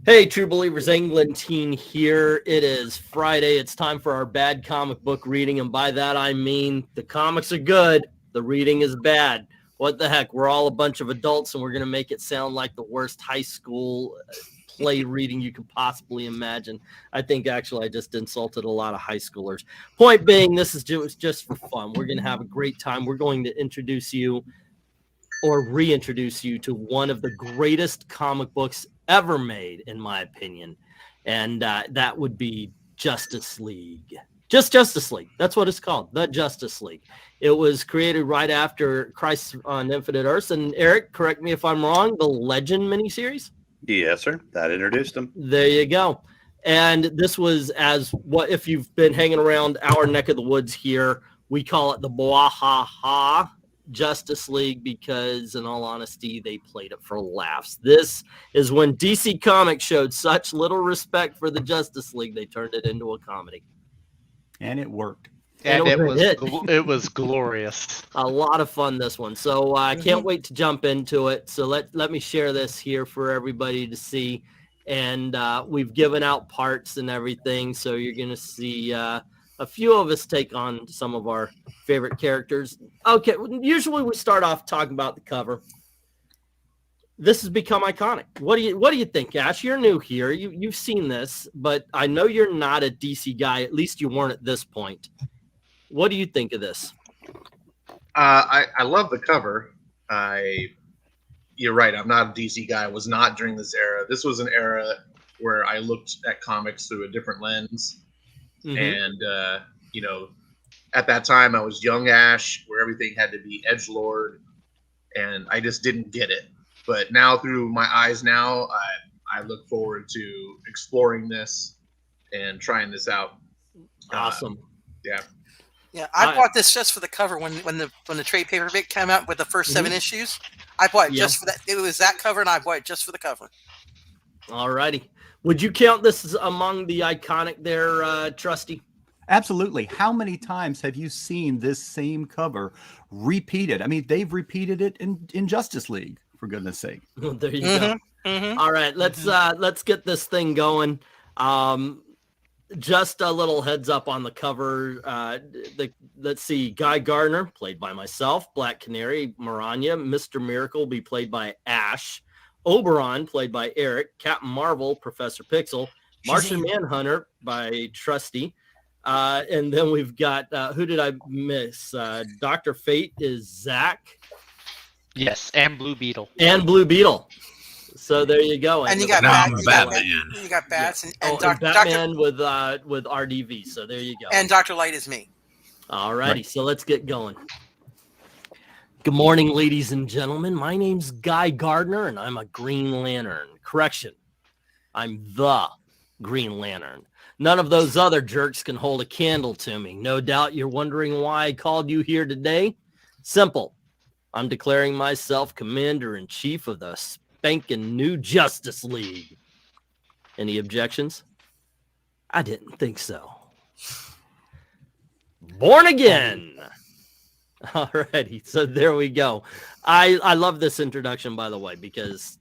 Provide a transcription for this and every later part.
Hey, True Believers, England teen here. It is Friday. It's time for our bad comic book reading, and by that I mean the comics are good, the reading is bad. What the heck? We're all a bunch of adults, and we're going to make it sound like the worst high school play reading you could possibly imagine. I think, actually, I just insulted a lot of high schoolers. Point being, this is just for fun. We're going to have a great time. We're going to introduce you or reintroduce you to one of the greatest comic books ever made, in my opinion, and that would be Justice League. Just Justice League. That's what it's called, the Justice League. It was created right after Crisis on Infinite Earths. And Eric, correct me if I'm wrong, the Legend miniseries? Yes, sir. That introduced them. There you go. And this was, as what if you've been hanging around our neck of the woods here, we call it the Bwahaha Justice League because, in all honesty, they played it for laughs. This is when DC Comics showed such little respect for the Justice League, they turned it into a comedy. And it worked. And it was glorious. A lot of fun, this one. So I can't wait to jump into it. So let me share this here for everybody to see. And we've given out parts and everything, so you're going to see a few of us take on some of our favorite characters. Okay, usually we start off talking about the cover. This has become iconic. What do you think, Ash? You're new here. You've seen this, but I know you're not a DC guy. At least you weren't at this point. What do you think of this? I love the cover. You're right. I'm not a DC guy. I was not during this era. This was an era where I looked at comics through a different lens. And, at that time I was young Ash, where everything had to be edgelord, and I just didn't get it. But now, through my eyes now, I look forward to exploring this and trying this out. Awesome. Yeah, I bought this just for the cover when the trade paperback came out with the first 7 issues. I bought it just for that. It was that cover, and I bought it just for the cover. All righty. Would you count this among the iconic there, Trusty? Absolutely. How many times have you seen this same cover repeated? I mean, they've repeated it in Justice League, for goodness sake. There you go. All right, let's get this thing going. Just a little heads up on the cover. Let's see, Guy Gardner, played by myself, Black Canary, Maranya, Mr. Miracle will be played by Ash, Oberon, played by Eric, Captain Marvel, Professor Pixel, Martian Manhunter by Trusty, and then we've got, who did I miss? Dr. Fate is Zach. Yes, and Blue Beetle. And Blue Beetle. So there you go. And you got Batman. You got Bats and Batman with RDV. So there you go. And Dr. Light is me. All righty, so let's get going. Good morning, ladies and gentlemen. My name's Guy Gardner, and I'm a Green Lantern. Correction, I'm the Green Lantern. None of those other jerks can hold a candle to me. No doubt you're wondering why I called you here today. Simple. I'm declaring myself Commander-in-Chief of the spanking new Justice League. Any objections? I didn't think so. Born again. Alrighty, so there we go. I love this introduction, by the way, because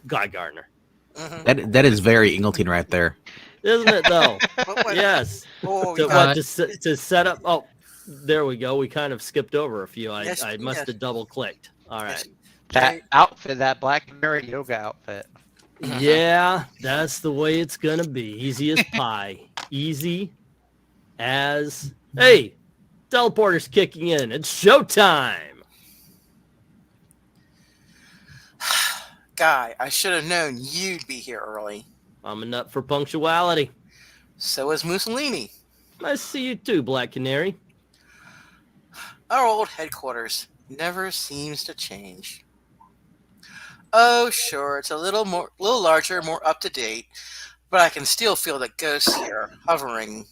Guy Gardner. That is very Ingleton right there. Isn't it, though? Yes. To set up... Oh, there we go. We kind of skipped over a few. I must have double-clicked. All right. That outfit, that Black Canary yoga outfit. Yeah, that's the way it's going to be. Easy as pie. Easy as... Hey! Teleporter's kicking in. It's showtime. Guy, I should have known you'd be here early. I'm a nut for punctuality. So is Mussolini. Nice to see you too, Black Canary. Our old headquarters never seems to change. Oh, sure, it's a little larger, more up to date, but I can still feel the ghosts here hovering.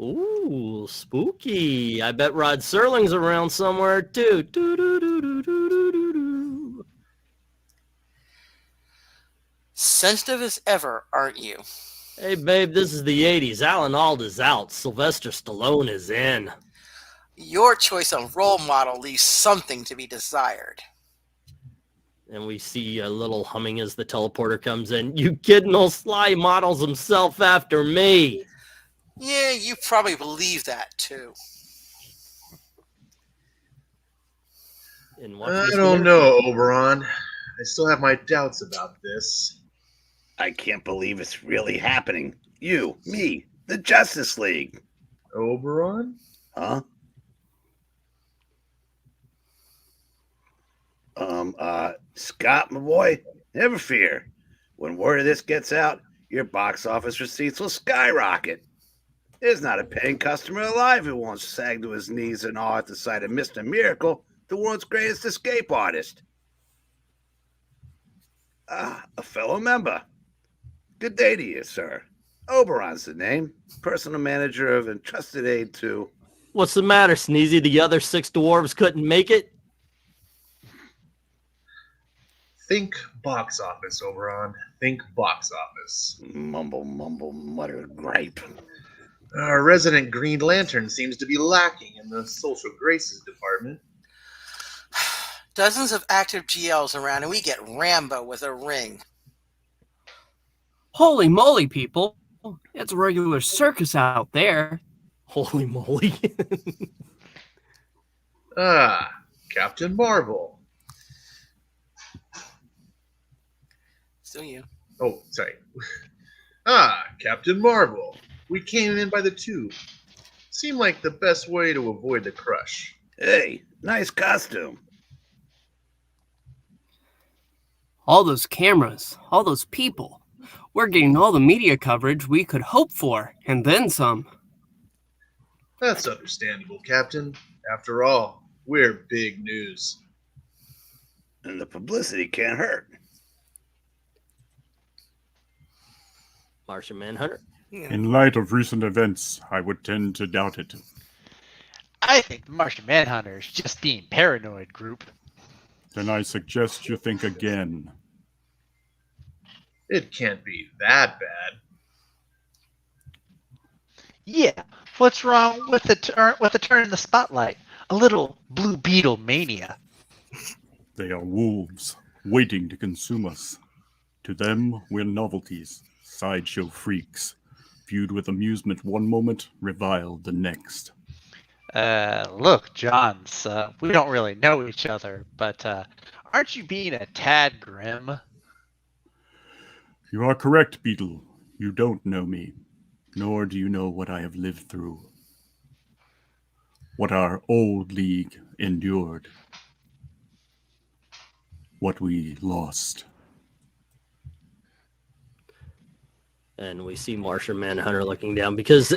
Ooh, spooky. I bet Rod Serling's around somewhere, too. Sensitive as ever, aren't you? Hey, babe, this is the 80s. Alan Alda's out. Sylvester Stallone is in. Your choice of role model leaves something to be desired. And we see a little humming as the teleporter comes in. You kidding, old Sly models himself after me. Yeah, you probably believe that too. And watch I Mr. don't Nerd. know, Oberon. I still have my doubts about this. I can't believe it's really happening. You, me, the Justice League. Oberon? Huh? Scott, my boy, never fear. When word of this gets out, your box office receipts will skyrocket. There's not a paying customer alive who won't sag to his knees in awe at the sight of Mr. Miracle, the world's greatest escape artist. A fellow member. Good day to you, sir. Oberon's the name. Personal manager of entrusted aid to... What's the matter, Sneezy? The other 6 dwarves couldn't make it? Think box office, Oberon. Think box office. Mumble, mumble, mutter, gripe. Our resident Green Lantern seems to be lacking in the social graces department. Dozens of active GLs around, and we get Rambo with a ring. Holy moly, people. It's a regular circus out there. Holy moly. Captain Marvel. Still you. Oh, sorry. Captain Marvel. We came in by the tube. Seemed like the best way to avoid the crush. Hey, nice costume. All those cameras, all those people. We're getting all the media coverage we could hope for, and then some. That's understandable, Captain. After all, we're big news. And the publicity can't hurt. Martian Manhunter. In light of recent events, I would tend to doubt it. I think the Martian Manhunter is just being paranoid, group. Then I suggest you think again. It can't be that bad. Yeah, what's wrong with the turn in the spotlight? A little Blue Beetle mania. They are wolves, waiting to consume us. To them, we're novelties, sideshow freaks, viewed with amusement one moment, reviled the next. Look, Johns, we don't really know each other, but aren't you being a tad grim? You are correct, Beetle. You don't know me, nor do you know what I have lived through. What our old league endured. What we lost. And we see Martian Manhunter looking down because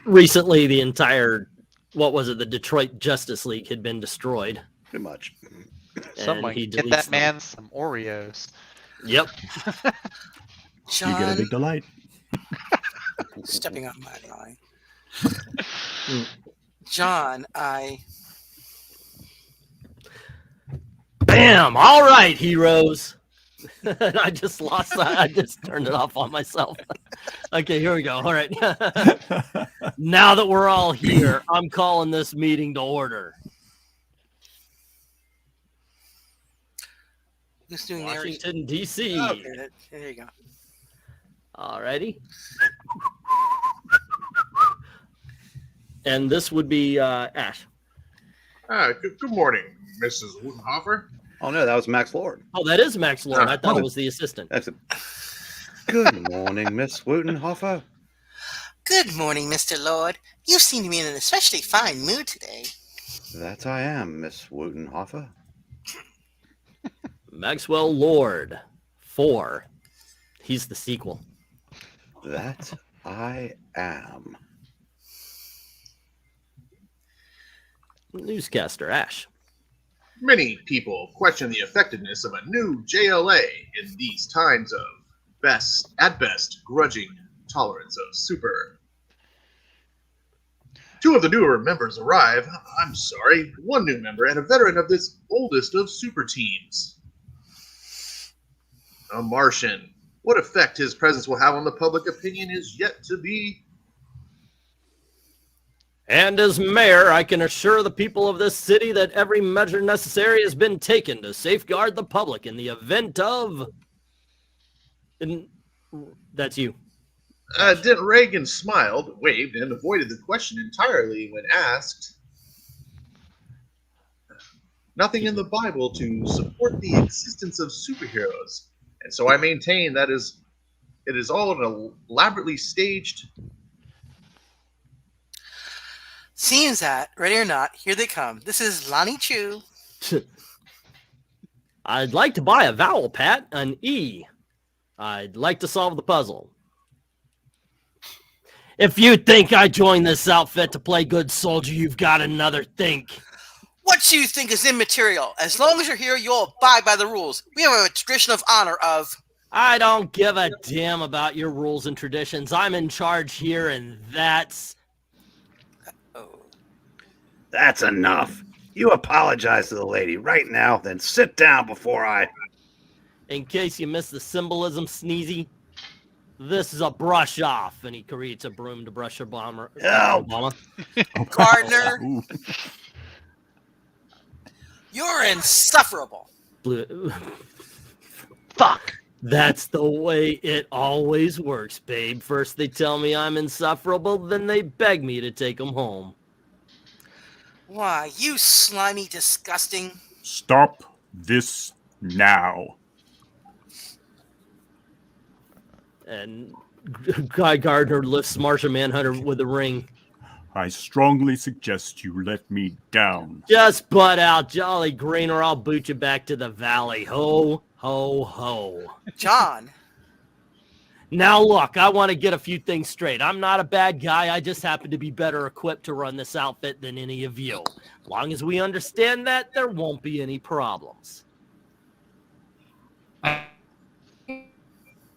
recently the entire, the Detroit Justice League had been destroyed. Pretty much. Someone he get deletes that them. man some Oreos. Yep. You get a John, big delight. stepping on my line. John, Bam! All right, heroes. I just lost that. I just turned it off on myself. Okay, here we go. All right. Now that we're all here, I'm calling this meeting to order. who's doing narration? Washington, D.C. Oh, okay, there you go. All righty. And this would be Ash. Good morning, Mrs. Wutenhofer. Oh no, that was Max Lord. Oh, that is Max Lord. I thought it was the assistant. That's it. Good morning, Miss Wutenhofer. Good morning, Mr. Lord. You seem to be in an especially fine mood today. That I am, Miss Wutenhofer. Maxwell Lord 4. He's the sequel. That I am. Newscaster Ash. Many people question the effectiveness of a new JLA in these times of at best, grudging tolerance of super. 2 of the newer members arrive. I'm sorry, 1 new member and a veteran of this oldest of super teams. A Martian. What effect his presence will have on the public opinion is yet to be And as mayor, I can assure the people of this city that every measure necessary has been taken to safeguard the public in the event of... That's you. Dent Reagan smiled, waved, and avoided the question entirely when asked. Nothing in the Bible to support the existence of superheroes, and so I maintain that it is all an elaborately staged. Seems that, ready or not, here they come. This is Lonnie Chu. I'd like to buy a vowel, Pat, an E. I'd like to solve the puzzle. If you think I joined this outfit to play good soldier, you've got another think. What you think is immaterial. As long as you're here, you'll abide by the rules. We have a tradition of honor of... I don't give a damn about your rules and traditions. I'm in charge here, and that's... That's enough. You apologize to the lady right now, then sit down before I... In case you missed the symbolism, Sneezy, this is a brush off, and he creates a broom to brush Obama. Gardner, you're insufferable. Fuck. That's the way it always works, babe. First they tell me I'm insufferable, then they beg me to take them home. Why, you slimy, disgusting... Stop this now. And Guy Gardner lifts Martian Manhunter with a ring. I strongly suggest you let me down. Just butt out, Jolly Green, or I'll boot you back to the valley. Ho, ho, ho. John. Now look, I want to get a few things straight. I'm not a bad guy. I just happen to be better equipped to run this outfit than any of you. As long as we understand that, there won't be any problems.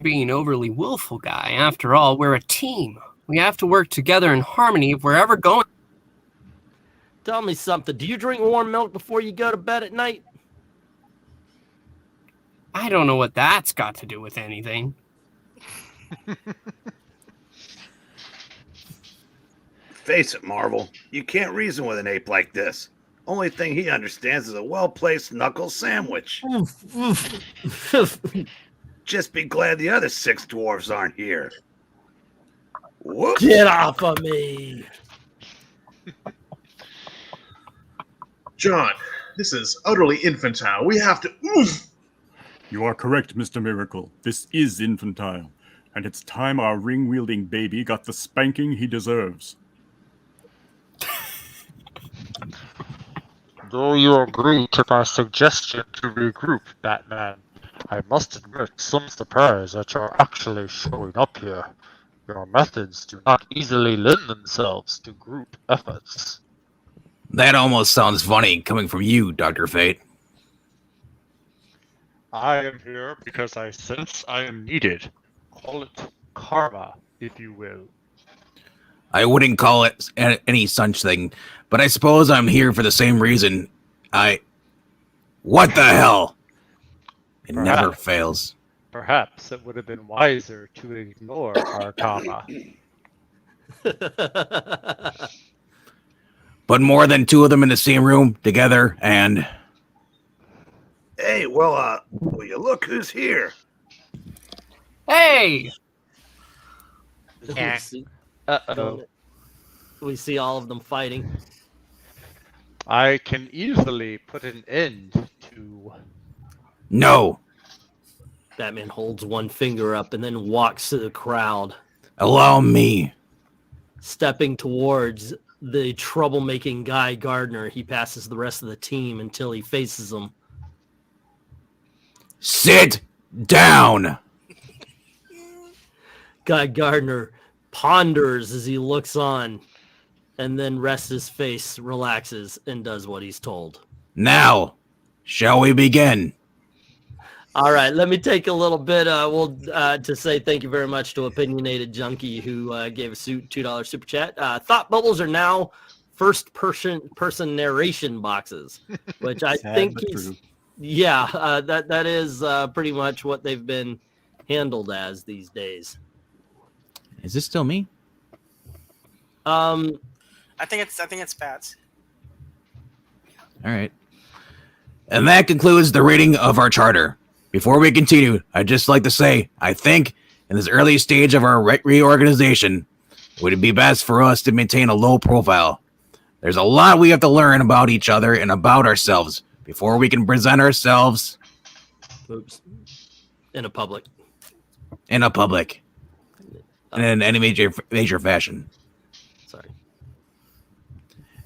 Being overly willful guy. After all, we're a team. We have to work together in harmony if we're ever going. Tell me something. Do you drink warm milk before you go to bed at night? I don't know what that's got to do with anything. Face it, Marvel. You can't reason with an ape like this. Only thing he understands is a well-placed knuckle sandwich. Just be glad the other 6 dwarves aren't here. Whoops. Get off of me! John, this is utterly infantile. We have to... You are correct, Mr. Miracle. This is infantile. And it's time our ring-wielding baby got the spanking he deserves. Do you agree to my suggestion to regroup, Batman? I must admit some surprise that you're actually showing up here. Your methods do not easily lend themselves to group efforts. That almost sounds funny coming from you, Dr. Fate. I am here because I sense I am needed. Call it karma, if you will. I wouldn't call it any such thing, but I suppose I'm here for the same reason. What the hell? It never fails. Perhaps it would have been wiser to ignore our karma. But more than 2 of them in the same room together and... Hey, well, will you look who's here? Hey! Uh-oh. We see all of them fighting. I can easily put an end to... No! Batman holds one finger up and then walks to the crowd. Allow me. Stepping towards the troublemaking Guy Gardner, he passes the rest of the team until he faces them. Sit down! Guy Gardner ponders as he looks on and then rests his face, relaxes, and does what he's told. Now, shall we begin? All right, let me take a little bit to say thank you very much to Opinionated Junkie who gave us $2 super chat. Thought bubbles are now first person narration boxes, which I think is that is pretty much what they've been handled as these days. Is this still me? I I think it's Pat's. All right. And that concludes the reading of our charter. Before we continue, I'd just like to say, I think in this early stage of our reorganization, would it be best for us to maintain a low profile? There's a lot we have to learn about each other and about ourselves before we can present ourselves in a public. In any major fashion. Sorry.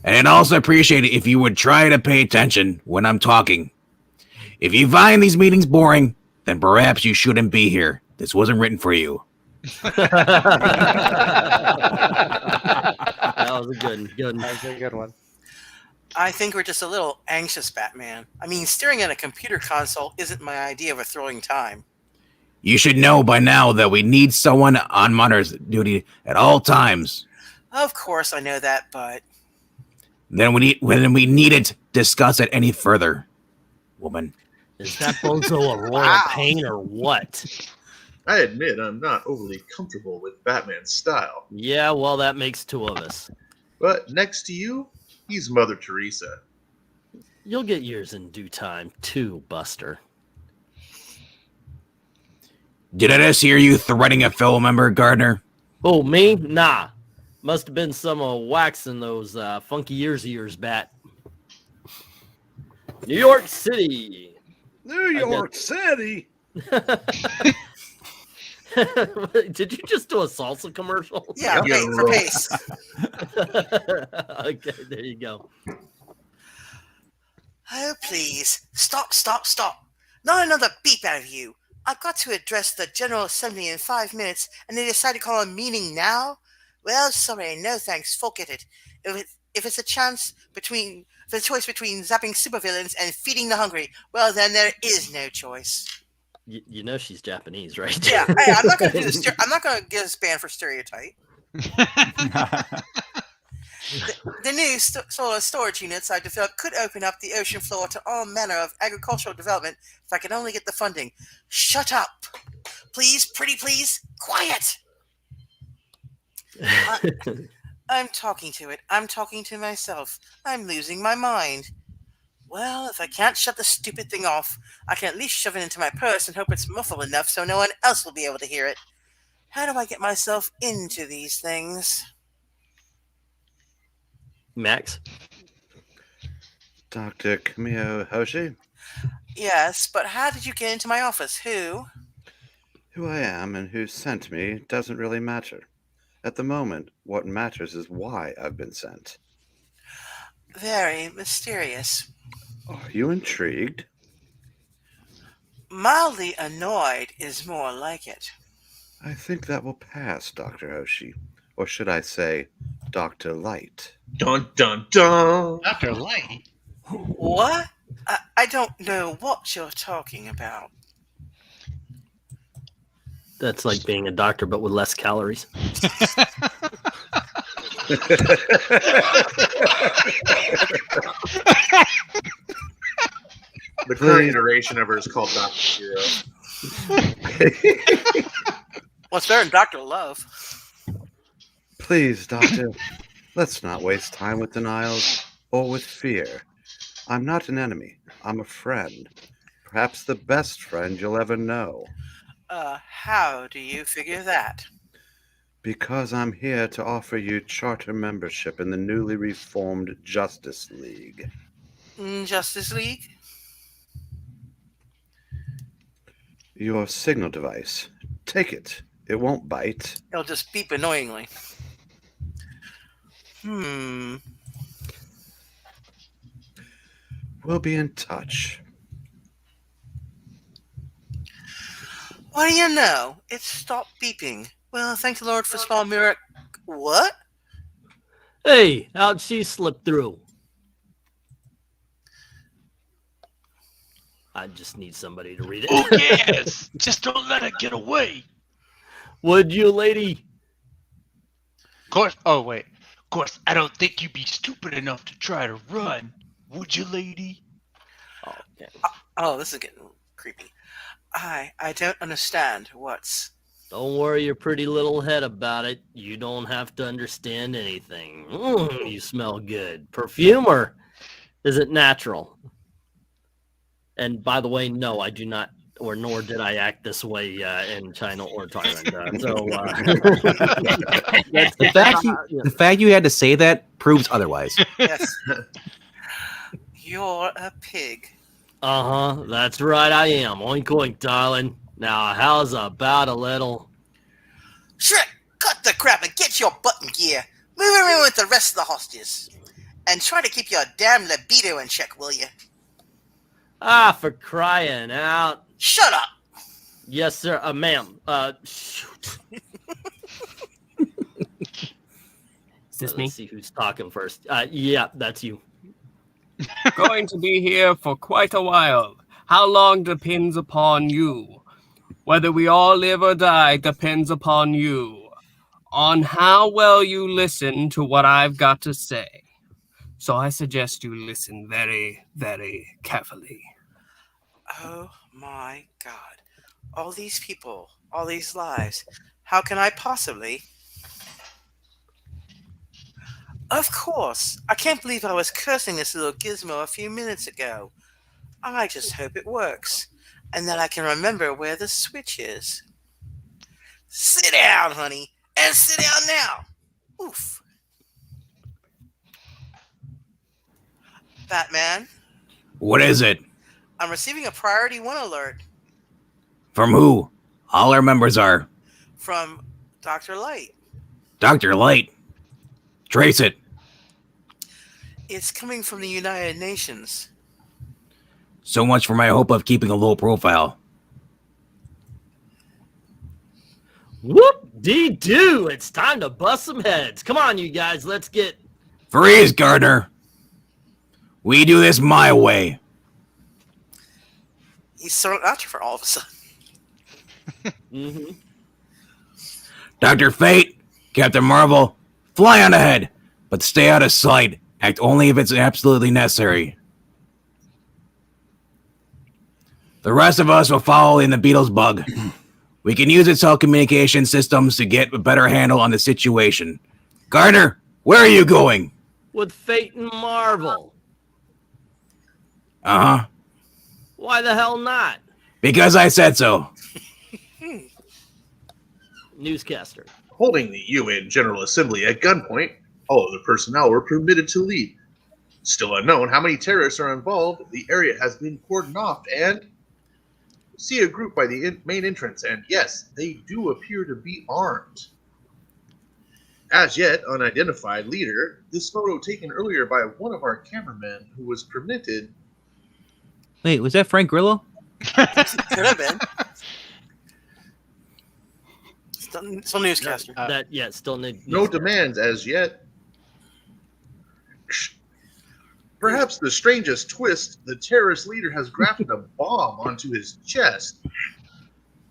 And I'd also appreciate it if you would try to pay attention when I'm talking. If you find these meetings boring, then perhaps you shouldn't be here. This wasn't written for you. That was a good one. That was a good one. I think we're just a little anxious, Batman. I mean, staring at a computer console isn't my idea of a thrilling time. You should know by now that we need someone on monitor's duty at all times. Of course, I know that, but Then we needn't discuss it any further, woman. Is that bozo a royal pain or what? I admit I'm not overly comfortable with Batman's style. Yeah, well, that makes two of us. But next to you, he's Mother Teresa. You'll get yours in due time, too, Buster. Did I just hear you threatening a fellow member, Gardner? Oh, me? Nah. Must have been some wax in those funky ears of yours, Bat. New York City. New York City? Did you just do a salsa commercial? yeah, for Pace. Okay, there you go. Oh, please. Stop. Not another beep out of you. I've got to address the General Assembly in 5 minutes, and they decide to call a meeting now? Well, sorry, no thanks, forget it. If it's a choice between zapping supervillains and feeding the hungry, well, then there is no choice. You know she's Japanese, right? Yeah, hey, I'm not going to do this. I'm not going to get us banned for stereotype. The new solar storage units I developed could open up the ocean floor to all manner of agricultural development if I could only get the funding. Shut up. Please, pretty please, quiet. I'm talking to it. I'm talking to myself. I'm losing my mind. Well, if I can't shut the stupid thing off, I can at least shove it into my purse and hope it's muffled enough so no one else will be able to hear it. How do I get myself into these things? Max? Dr. Kamio Hoshi? Yes, but how did you get into my office? Who? Who I am and who sent me doesn't really matter. At the moment, what matters is why I've been sent. Very mysterious. Are you intrigued? Mildly annoyed is more like it. I think that will pass, Dr. Hoshi. Or should I say, Dr. Light. Dun dun dun. Dr. Light? What? I don't know what you're talking about. That's like being a doctor, but with less calories. The current iteration of her is called Dr. Zero. What's better than Dr. Love? Please, Doctor, let's not waste time with denials or with fear. I'm not an enemy. I'm a friend. Perhaps the best friend you'll ever know. How do you figure that? Because I'm here to offer you charter membership in the newly reformed Justice League. Justice League? Your signal device. Take it. It won't bite. It'll just beep annoyingly. We'll be in touch. What do you know? It stopped beeping. Well, thank the Lord for small miracle. What? Hey, how'd she slip through? I just need somebody to read it. Who cares? Just don't let her get away. Would you, lady? Of course. Oh, wait. Of course, I don't think you'd be stupid enough to try to run. Would you, lady? Oh, okay. Oh, this is getting creepy. I don't understand what's... Don't worry your pretty little head about it. You don't have to understand anything. You smell good. Perfume or is it natural? And by the way, no, I do not, or nor did I act this way in China or Thailand. The fact you had to say that proves otherwise. Yes. You're a pig. That's right, I am. Oink oink, darling. Now, how's about a little? Shrek, cut the crap and get your butt in gear. Move around with the rest of the hostages. And try to keep your damn libido in check, will you? For crying out. Shut up. Yes, sir. Ma'am. Shoot. Is this me? Let's see who's talking first. Yeah, that's you. Going to be here for quite a while. How long depends upon you. Whether we all live or die depends upon you. On how well you listen to what I've got to say. So I suggest you listen very, very carefully. Oh my God. All these people, all these lives. How can I possibly? Of course. I can't believe I was cursing this little gizmo a few minutes ago. I just hope it works. And that I can remember where the switch is. Sit down, honey. And sit down now. Oof. Batman, What is it? I'm receiving a priority 1 alert From who? All our members are. from Dr. Light. Dr. Light. Trace it. It's coming from the United Nations. So much for my hope of keeping a low profile. Whoop-dee-doo! It's time to bust some heads. Come on, you guys. Let's get... Freeze, Gardner. We do this my way. He's thrown out for all of a sudden. Dr. Fate, Captain Marvel, fly on ahead, but stay out of sight. Act only if it's absolutely necessary. The rest of us will follow in the Beetle's bug. We can use its telecommunication systems to get a better handle on the situation. Gardner, where are you going? With Fate and Marvel. Uh-huh. Why the hell not? Because I said so. Newscaster. Holding the UN General Assembly at gunpoint, all of the personnel were permitted to leave. Still unknown how many terrorists are involved, the area has been cordoned off and... See a group by the main entrance, and yes, they do appear to be armed. As yet unidentified leader, this photo taken earlier by one of our cameramen who was permitted... Wait, was that Frank Grillo? Could have been. Still newscaster. Still need... No demands as yet. Perhaps the strangest twist, the terrorist leader has grafted a bomb onto his chest.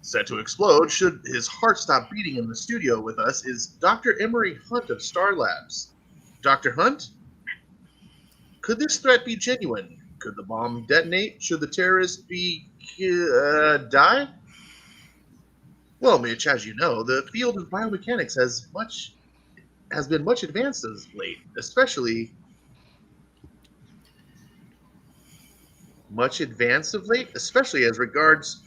Set to explode should his heart stop beating in the studio with us is Dr. Emery Hunt of Star Labs. Dr. Hunt? Could this threat be genuine? Could the bomb detonate? Should the terrorist be... die? Well, Mitch, as you know, the field of biomechanics has been much advanced as of late, especially... as regards...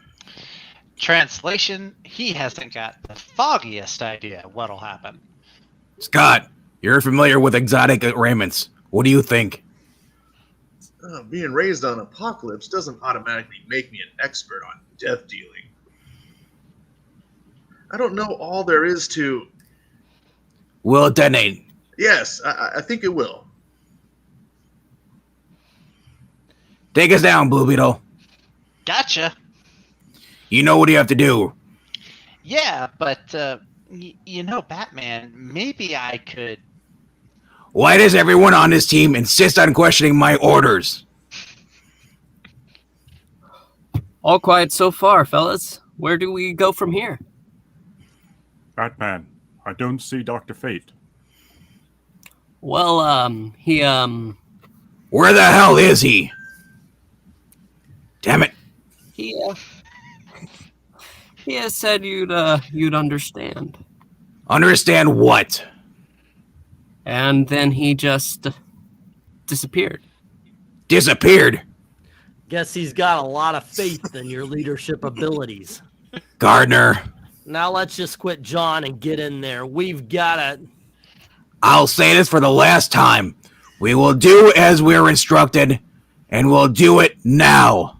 Translation, he hasn't got the foggiest idea what'll happen. Scott, you're familiar with exotic arraignments. What do you think? Being raised on Apocalypse doesn't automatically make me an expert on death dealing. I don't know all there is to... Will it detonate? Yes, I think it will. Take us down, Blue Beetle. Gotcha. You know what you have to do. Yeah, but, you know, Batman, maybe I could... Why does everyone on this team insist on questioning my orders? All quiet so far, fellas. Where do we go from here? Batman, I don't see Dr. Fate. Well, Where the hell is he? Damn it. He has said you'd understand. Understand what? And then he just disappeared. Disappeared? Guess he's got a lot of faith in your leadership abilities. Gardner. Now let's just quit John and get in there. We've got to... I'll say this for the last time. We will do as we're instructed, and we'll do it now.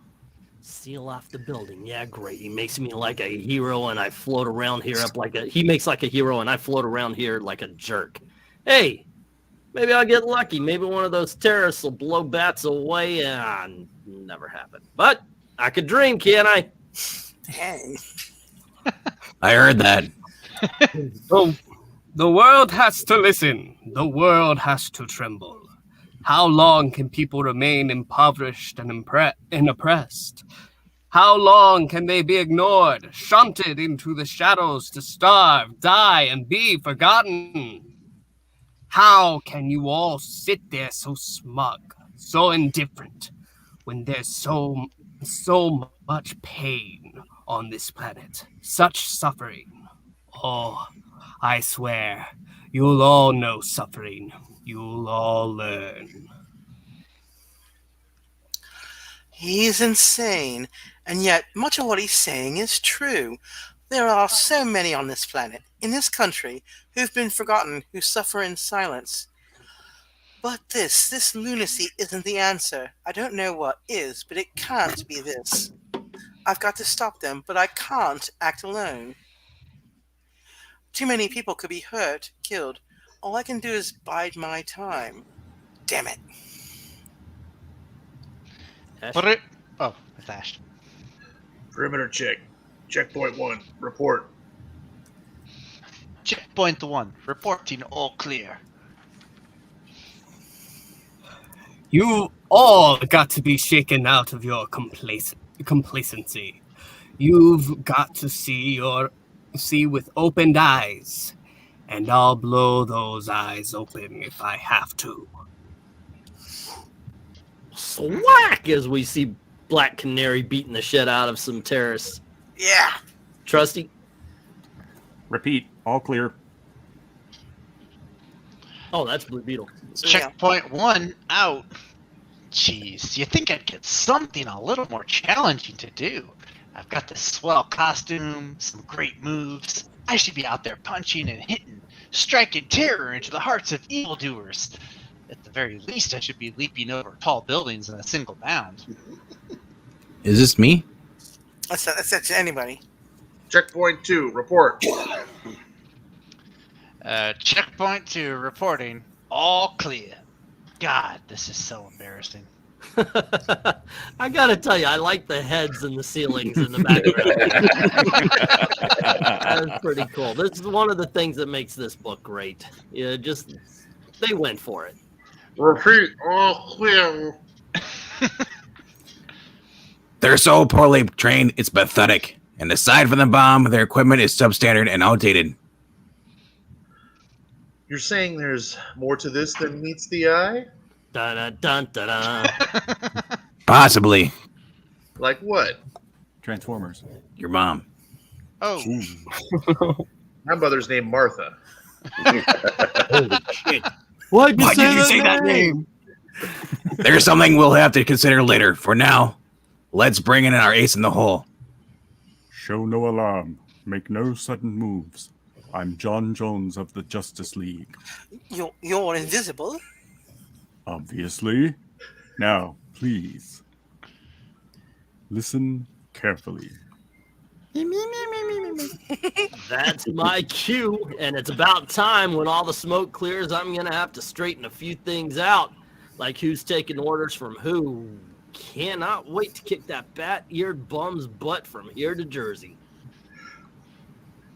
Seal off the building. Yeah, great. He makes me like a hero, and I float around here up like a... He makes like a hero, and I float around here like a jerk. Hey, maybe I'll get lucky. Maybe one of those terrorists will blow bats away. Never happened. But I could dream, can't I? Dang. I heard that. Oh, the world has to listen. The world has to tremble. How long can people remain impoverished and oppressed? How long can they be ignored, shunted into the shadows to starve, die, and be forgotten? How can you all sit there so smug, so indifferent, when there's so much pain on this planet, such suffering? Oh, I swear, you'll all know suffering. You'll all learn. He's insane, and yet much of what he's saying is true. There are so many on this planet, in this country, who've been forgotten, who suffer in silence. But this lunacy isn't the answer. I don't know what is, but it can't be this. I've got to stop them, but I can't act alone. Too many people could be hurt, killed. All I can do is bide my time. Damn it. What it? Oh, it's Ash. Perimeter check. Checkpoint 1. Report. Checkpoint 1. Reporting all clear. You all got to be shaken out of your complacency. You've got to see with opened eyes, and I'll blow those eyes open if I have to. Slack as we see Black Canary beating the shit out of some terrorists. Yeah. Trusty? Repeat, all clear. Oh, that's Blue Beetle. Checkpoint 1 out. Jeez, you think I'd get something a little more challenging to do? I've got this swell costume, some great moves. I should be out there punching and hitting, striking terror into the hearts of evildoers. At the very least, I should be leaping over tall buildings in a single bound. Is this me? That's anybody. Checkpoint 2. Report. Checkpoint 2 reporting. All clear. God, this is so embarrassing. I gotta tell you, I like the heads and the ceilings in the background. That's pretty cool. This is one of the things that makes this book great. Yeah, just they went for it. Repeat. All clear. They're so poorly trained, it's pathetic. And aside from the bomb, their equipment is substandard and outdated. You're saying there's more to this than meets the eye? Dun dun dun dun. Possibly. Like what? Transformers. Your mom. Oh. My mother's named Martha. Holy shit. Why'd you say that name? There's something we'll have to consider later. For now, let's bring in our ace in the hole. Show no alarm. Make no sudden moves. I'm John Jones of the Justice League. You're invisible? Obviously. Now, please. Listen carefully. That's my cue, and it's about time. When all the smoke clears, I'm gonna have to straighten a few things out, like who's taking orders from who. Cannot wait to kick that bat-eared bum's butt from here to Jersey.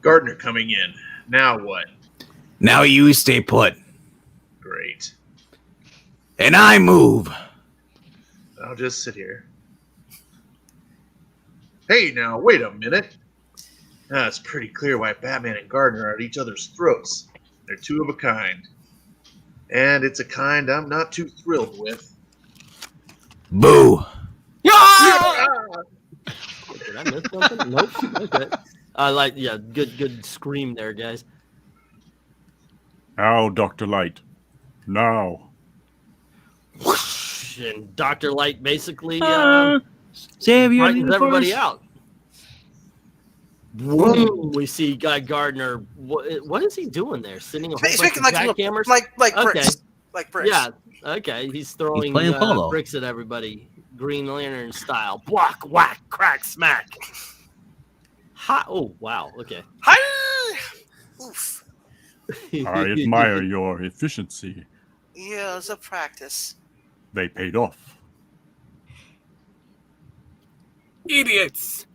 Gardner coming in. Now what? Now you stay put. Great. And I move. I'll just sit here. Hey, now, wait a minute. Now, it's pretty clear why Batman and Gardner are at each other's throats. They're two of a kind. And it's a kind I'm not too thrilled with. Boo. Did I miss something? Nope. Okay. Good scream there, guys. Now, Dr. Light. Now. Whoosh, and Dr. Light basically Save your frightens everybody universe. out. Boom, we see Guy Gardner. What is he doing there? Sitting a whole He's bunch making of jackhammers? like Okay. bricks. Like bricks. Yeah, okay. He's throwing playing polo. bricks at everybody, Green Lantern style. Block, whack, crack, smack. Ha! Oh, wow. Okay. Hi! Oof. I admire your efficiency. Yeah, it's a practice. They paid off. Idiots!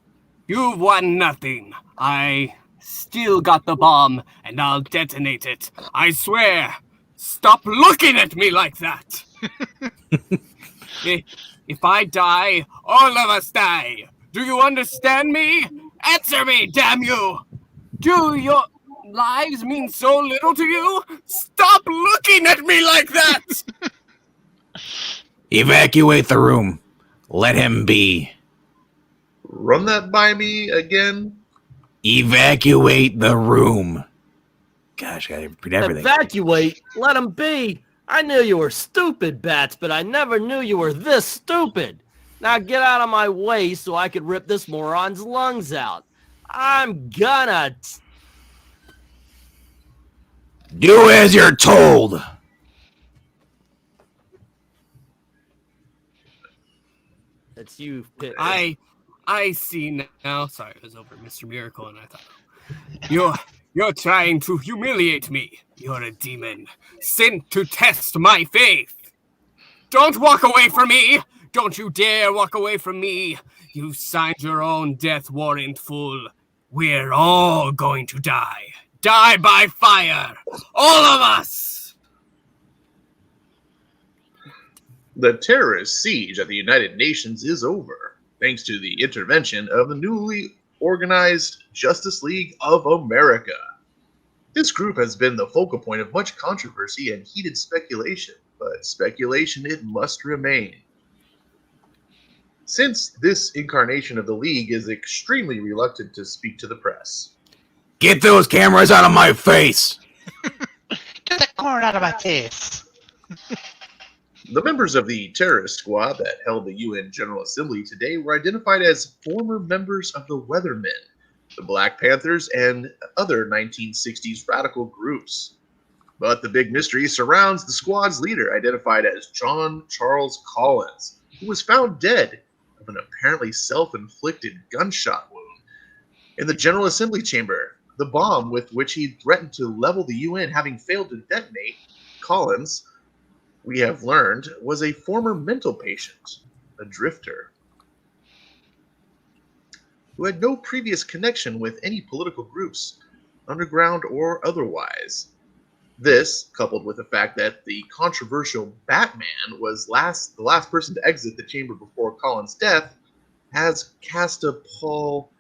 You've won nothing. I still got the bomb, and I'll detonate it. I swear. Stop looking at me like that. If I die, all of us die. Do you understand me? Answer me, damn you! Do your lives mean so little to you? Stop looking at me like that! Evacuate the room. Let him be. Run that by me again. Evacuate the room. Gosh, I gotta repeat everything. Evacuate? Let him be. I knew you were stupid, Bats, but I never knew you were this stupid. Now get out of my way so I could rip this moron's lungs out. I'm gonna... Do as you're told. It's you, Pitt. I see now. Sorry, it was over Mr. Miracle, and I thought you're trying to humiliate me. You're a demon sent to test my faith. Don't walk away from me. Don't you dare walk away from me. You signed your own death warrant, fool. We're all going to die. Die by fire. All of us. The terrorist siege at the United Nations is over, thanks to the intervention of the newly organized Justice League of America. This group has been the focal point of much controversy and heated speculation, but speculation it must remain. Since this incarnation of the League is extremely reluctant to speak to the press. Get those cameras out of my face. Get that corn out of my face. The members of the terrorist squad that held the UN General Assembly today were identified as former members of the Weathermen, the Black Panthers, and other 1960s radical groups. But the big mystery surrounds the squad's leader, identified as John Charles Collins, who was found dead of an apparently self-inflicted gunshot wound in the General Assembly chamber. The bomb with which he threatened to level the UN having failed to detonate, Collins, we have learned, was a former mental patient, a drifter, who had no previous connection with any political groups, underground or otherwise. This, coupled with the fact that the controversial Batman was the last person to exit the chamber before Collins' death, has cast a pall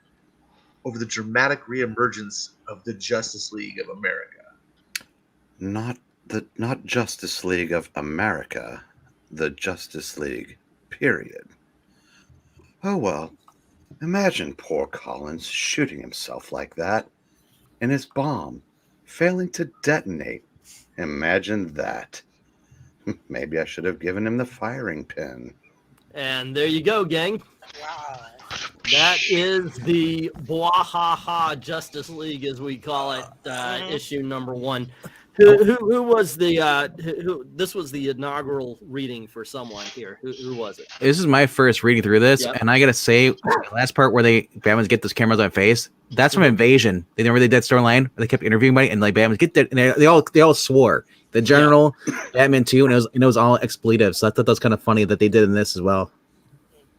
over the dramatic reemergence of the Justice League of America. Not Justice League of America, the Justice League, period. Oh well, imagine poor Collins shooting himself like that, and his bomb failing to detonate. Imagine that. Maybe I should have given him the firing pin. And there you go, gang. Wow. That is the Bwahaha Justice League, as we call it, issue number 1. Who was the this was the inaugural reading for someone here. Who was it? This is my first reading through this, Yep. and I gotta say, the last part where Batman's get those cameras on my face, that's from Invasion. They never did that storyline. They kept interviewing me, and like Batman's get that, and they all swore. The General, Batman too, and it was all expletives. So I thought that was kind of funny that they did in this as well.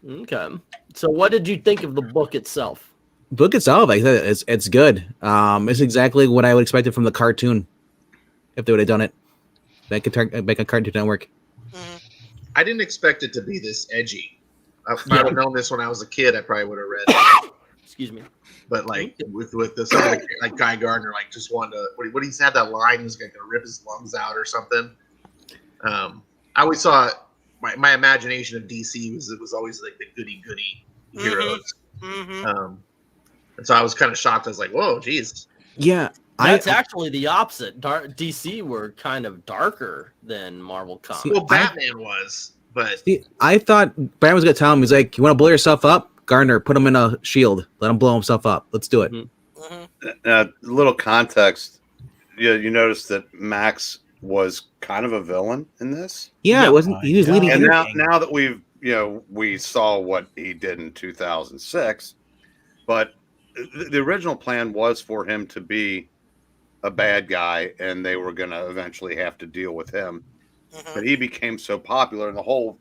Okay. So what did you think of the book itself? Book itself, I said, it's good. It's exactly what I would expect from the cartoon. If they would have done it, make a Cartoon Network. I didn't expect it to be this edgy. If I would have known this when I was a kid, I probably would have read it. Excuse me. But like with the something like Guy Gardner, like just wanted to what he had that line, he was gonna rip his lungs out or something. I always saw my imagination of DC was always like the goody heroes. And so I was kind of shocked. I was like, whoa, geez. Yeah, That's actually the opposite. DC were kind of darker than Marvel Comics. Well, Batman was, but I thought Batman was gonna tell him, he's like, "You want to blow yourself up, Gardner? Put him in a shield. Let him blow himself up. Let's do it." Little context. You notice that Max was kind of a villain in this. Yeah, it wasn't. He was leading. And everything. now that we saw what he did in 2006, but the original plan was for him to be a bad guy, and they were going to eventually have to deal with him. But he became so popular, and the whole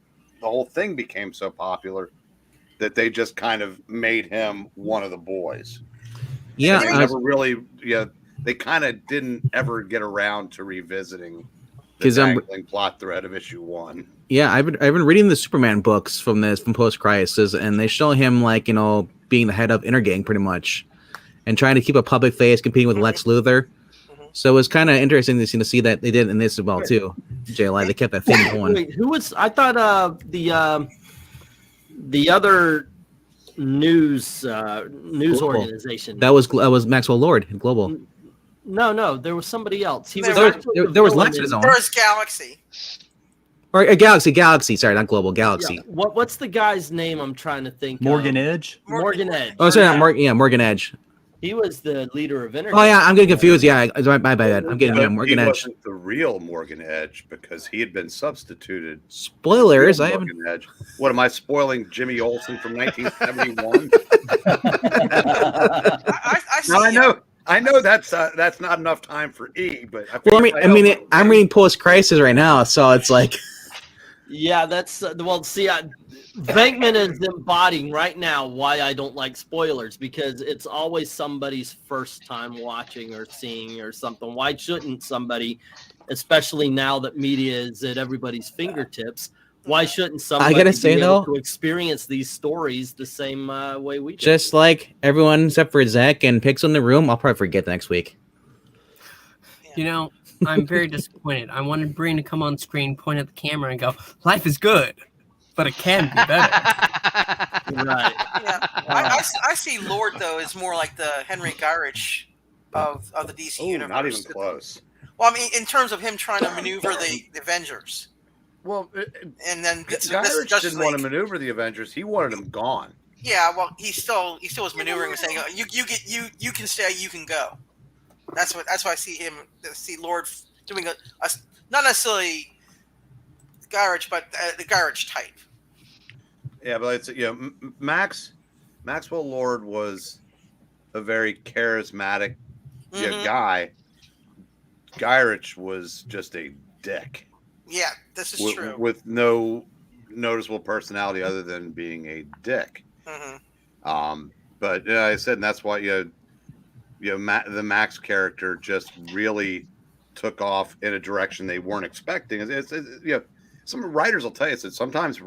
thing became so popular that they just kind of made him one of the boys. Yeah, they never really. They kind of didn't ever get around to revisiting the dangling plot thread of issue 1. Yeah, I've been reading the Superman books from Post Crisis, and they show him being the head of Intergang pretty much, and trying to keep a public face, competing with Lex Luthor. So it was kind of interesting to see that they did in this as well too. JLI, they kept that thing going. Wait, who was? I thought the other news Global. organization. That was Maxwell Lord in Global. No, there was somebody else. He There was was Lex his own. There was Galaxy. Or Galaxy. Sorry, not Global. Galaxy. Yeah. What's the guy's name? I'm trying to think. Morgan Edge. Morgan Edge. Oh, sorry, not Morgan Edge. He was the leader of Intergang. Oh yeah, I'm getting confused. Yeah, my bad. I'm getting Morgan he Edge. wasn't the real Morgan Edge because he had been substituted. Spoilers. I Morgan haven't. Edge. What am I spoiling? Jimmy Olsen from 1971. I know that's not enough time for E, but Well, I'm reading Post Crisis right now, so it's like. Yeah, that's VENKMAN is embodying right now why I don't like spoilers, because it's always somebody's first time watching or seeing or something. Why shouldn't somebody, especially now that media is at everybody's fingertips, why shouldn't somebody I gotta say, be able though, to experience these stories the same way we do? Just like everyone except for Zach and Pixel in the room, I'll probably forget next week. You know, I'm very disappointed. I wanted Breen to come on screen, point at the camera, and go, "Life is good, but it can be better." Right. Yeah. I see Lord though as more like the Henry Gyrich of the DC universe. Not even close. Well, I mean, in terms of him trying to maneuver the Avengers. Well, and then Gyrich didn't want to maneuver the Avengers. He wanted them gone. Yeah, well, he still was maneuvering and saying, "You can stay, you can go." That's why I see Lord doing a not necessarily Gyrich, but the Gyrich type. Yeah, but it's Maxwell Lord was a very charismatic guy. Gyrich was just a dick. Yeah, this is true. With no noticeable personality other than being a dick. But I said, and that's why the Max character just really took off in a direction they weren't expecting. Some writers will tell you that sometimes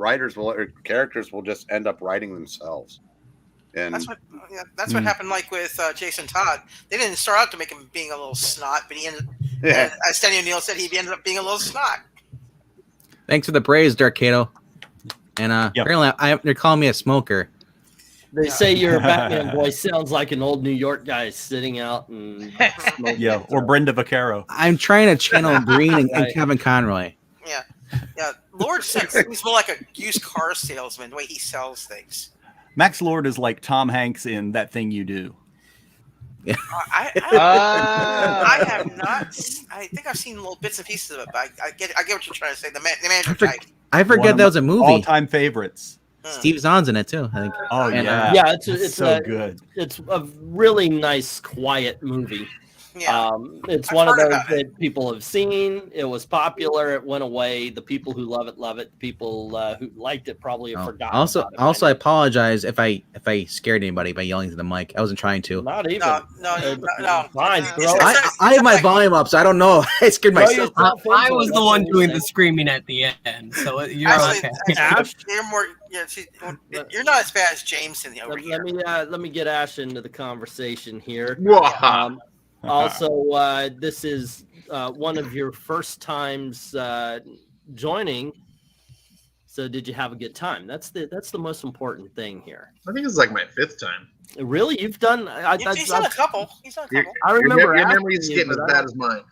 characters will just end up writing themselves. And that's what happened. Like with Jason Todd, they didn't start out to make him being a little snot, but he ended. As Stenny O'Neill said, he ended up being a little snot. Thanks for the praise, Dark Kato. And apparently, they're calling me a smoker. They say your Batman voice sounds like an old New York guy sitting out and yeah, or Brenda Vaccaro. I'm trying to channel Breen and Kevin Conroy. Yeah. Lord seems more like a used car salesman, the way he sells things. Max Lord is like Tom Hanks in That Thing You Do. Yeah. I have not. I think I've seen little bits and pieces of it, but I get what you're trying to say. The manager type. I forget that was a movie. All-time favorites. Steve Zahn's in it too, I think. Oh yeah, yeah. It's so good. It's a really nice, quiet movie. Yeah. It's one of those that people have seen. It was popular. It went away. The people who love it. People who liked it probably have forgotten. Also, I apologize if I scared anybody by yelling to the mic. I wasn't trying to. Not even. No. Fine. I have my volume up, so I don't know. I scared myself. I was the one doing the screaming at the end, so you're okay. Ash, you're more. Yeah, you're not as bad as Jameson over here. Let me get Ash into the conversation here. Also, this is one of your first times joining. So, did you have a good time? That's the most important thing here. I think it's like my 5th time. Really, you've done? He's done a couple. He's done a couple. I remember your asking memory's you, getting as but bad as mine.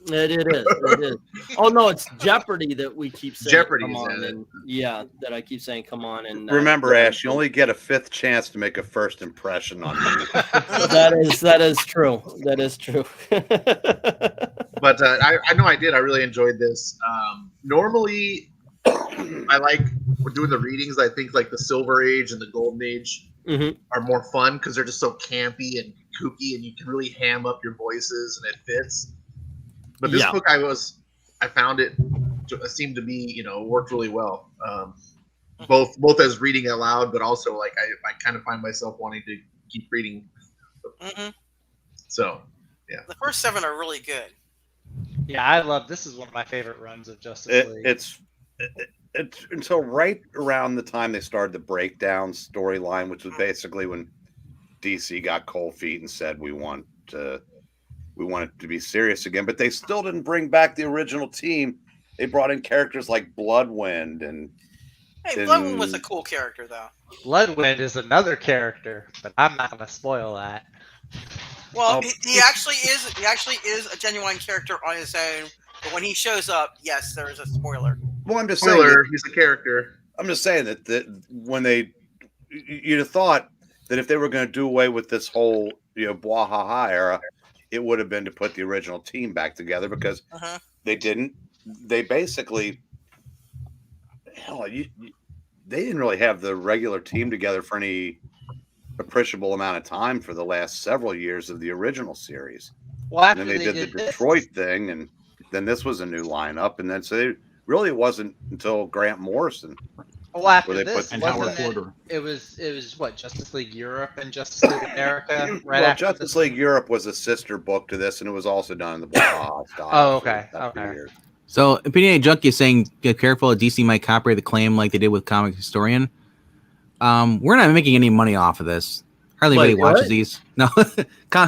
It is. It is. Oh no, it's Jeopardy that we keep saying. Jeopardy come is on, in it. and yeah, that I keep saying come on and Remember, Ash, you only get a 5th chance to make a first impression on me. that is true. That is true. But I know I did. I really enjoyed this. Normally, I like we're doing the readings. I think like the Silver Age and the Golden Age are more fun because they're just so campy and kooky, and you can really ham up your voices and it fits. But this book, I found it seemed to be, worked really well. Both as reading aloud, but also like I kind of find myself wanting to keep reading. So, yeah. The first 7 are really good. Yeah, I love this. Is one of my favorite runs of Justice League. It's until right around the time they started the breakdown storyline, which was basically when DC got cold feet and said we want it to be serious again, but they still didn't bring back the original team. They brought in characters like Bloodwind and. Hey, Bloodwind was a cool character, though. Bloodwind is another character, but I'm not going to spoil that. Well, he actually is. He actually is a genuine character on his own. But when he shows up, yes, there is a spoiler. Well, I'm just Spoiler, saying he's a character. I'm just saying that when you'd have thought that if they were going to do away with this whole Bwahaha era, it would have been to put the original team back together because they didn't. They basically, they didn't really have the regular team together for any appreciable amount of time for the last several years of the original series. Well, and then they did the Detroit thing, and then this was a new lineup, and then so it really wasn't until Grant Morrison. Well, after they this, put Howard Porter. It was what, Justice League Europe and Justice League America, right? Well, after Justice League Europe was a sister book to this, and it was also done in the Blah style. Oh, okay, okay. So, Opinionated Junkie is saying, get careful, DC might copyright the claim like they did with Comic Historian. We're not making any money off of this. Hardly anybody watches these. No,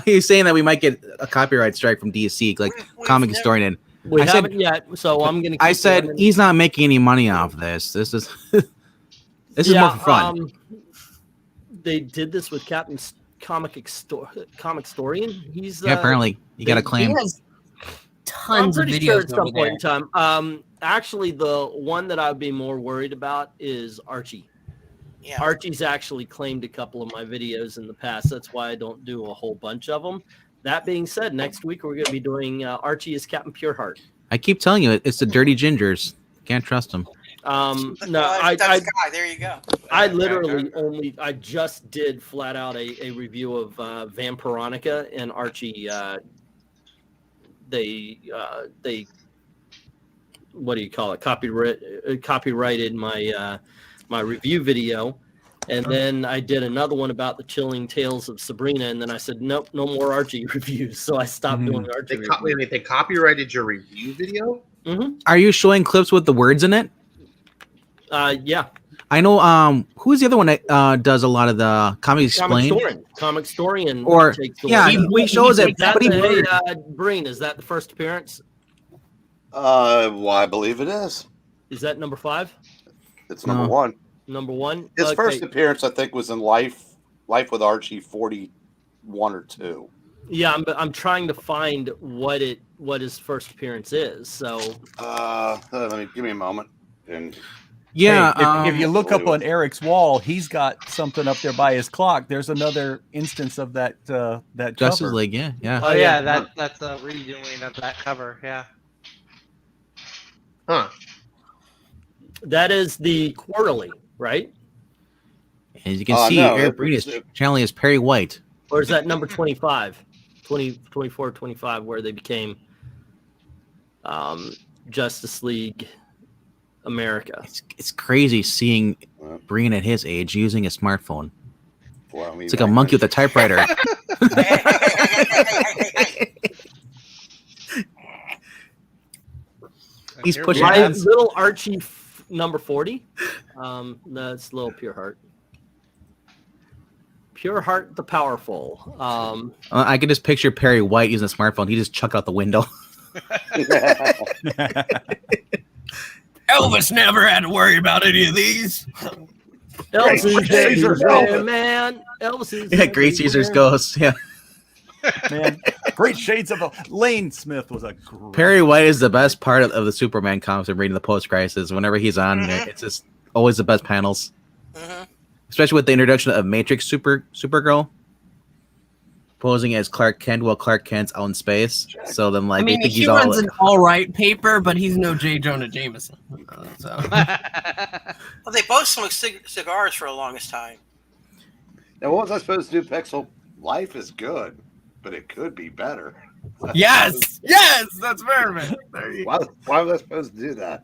he's saying that we might get a copyright strike from DC, like Comic Historian. We haven't yet, so I'm going to. I said he's not making any money off of this. This is this is more for fun. They did this with Captain's Comic Historian. He's apparently you got a claim. He has tons of videos sure at some point in time. Actually, the one that I'd be more worried about is Archie. Yeah. Archie's actually claimed a couple of my videos in the past. That's why I don't do a whole bunch of them. That being said, next week we're going to be doing Archie as Captain Pureheart. I keep telling you, it's the dirty gingers. Can't trust them. No, there you go. I literally I just did flat out a review of Vampironica and Archie. They what do you call it? Copyrighted my review video. And then I did another one about the chilling tales of Sabrina, and then I said, nope, no more Archie reviews. So I stopped doing Archie reviews. They copyrighted your review video? Are you showing clips with the words in it? Yeah. I know. Who's the other one that does a lot of the Comic Explained? Comic Historian. Or he shows it. Breen, is that the first appearance? Well, I believe it is. Is that number 5? It's number 1. Number 1. His first appearance, I think, was in Life with Archie 41 or 2. Yeah, I'm trying to find what his first appearance is. So, give me a moment. And yeah, if you look up on Eric's wall, he's got something up there by his clock. There's another instance of that Justice cover. League. Yeah. Oh yeah, that's a redoing of that cover. Yeah. Huh. That is the quarterly, right? As you can see, Eric Breen is channeling as Perry White. Or is that number 25? 24, 25, where they became Justice League America. It's crazy seeing Breen at his age using a smartphone. It's like a monkey with a typewriter. He's pushing my little Archie number 40. That's little Pureheart. Pureheart the Powerful. I can just picture Perry White using a smartphone. He just chucked out the window. Elvis never had to worry about any of these. Elsie's Caesar's everywhere, Ghost. man. Elsie's Yeah, Great Caesar's everywhere. Ghost. Yeah. Man, great shades of Lane Smith was a great. Perry White is the best part of the Superman comics I'm reading the post-crisis. Whenever he's on, it's just always the best panels. Especially with the introduction of Matrix Supergirl posing as Clark Kent while Clark Kent's out in space. So then, like, I mean, they think he he's all. runs an all right paper, but he's no J. Jonah Jameson. So. Well, they both smoked cigars for the longest time. Now, what was I supposed to do, Pixel? Life is good, but it could be better. Yes, that's perfect. Why was I supposed to do that?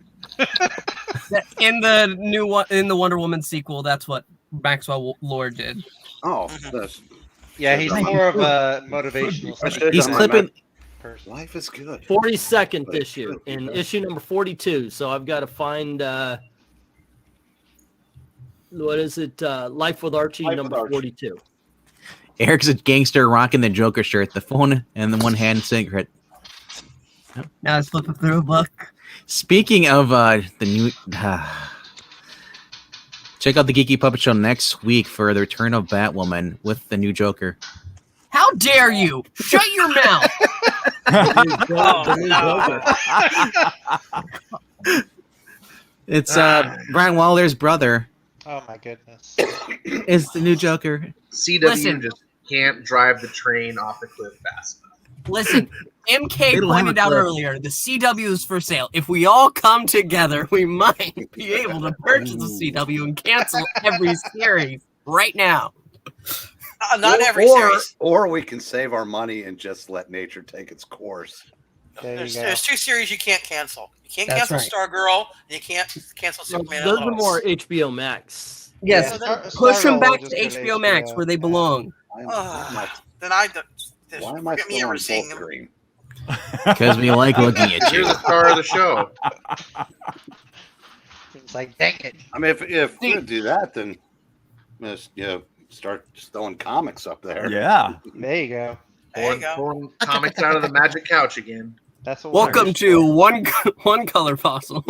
In the new one, in the Wonder Woman sequel, that's what Maxwell Lord did. Oh, Yeah, he's more of a motivational. He's clipping. Life is good. 42nd issue, in issue number 42. So I've got to find what is it? Life with Archie, number 42. Eric's a gangster rocking the Joker shirt, the phone, and the one hand cigarette. Now it's flipping through a book. Speaking of the new, check out the Geeky Puppet Show next week for the return of Batwoman with the new Joker. How dare you? Shut your mouth! It's Brian Wilder's brother Oh my goodness. is the new Joker. CW Listen. just can't drive the train off the cliff fast enough. Listen, MK They don't have pointed a out clip. earlier, the CW is for sale. If we all come together, we might be able to purchase the CW and cancel every series right now. Not every series. Or we can save our money and just let nature take its course. There you There's, go. there's two series you can't cancel. You can't That's cancel right. Stargirl, and you can't cancel No, Superman. those and are Lois. more HBO Max. Yes, Yeah, push them Stargirl back will to just go to HBO Max where they belong. Why Then I am I get me still ever on seeing full them. screen? Because we like looking at You're you. the star of the show. It's like, dang it. I mean, if we're gonna do that, then let's start throwing comics up there. Yeah. There you go. There you go. Pulling comics out of the magic couch again. That's what Welcome we're to one color fossil.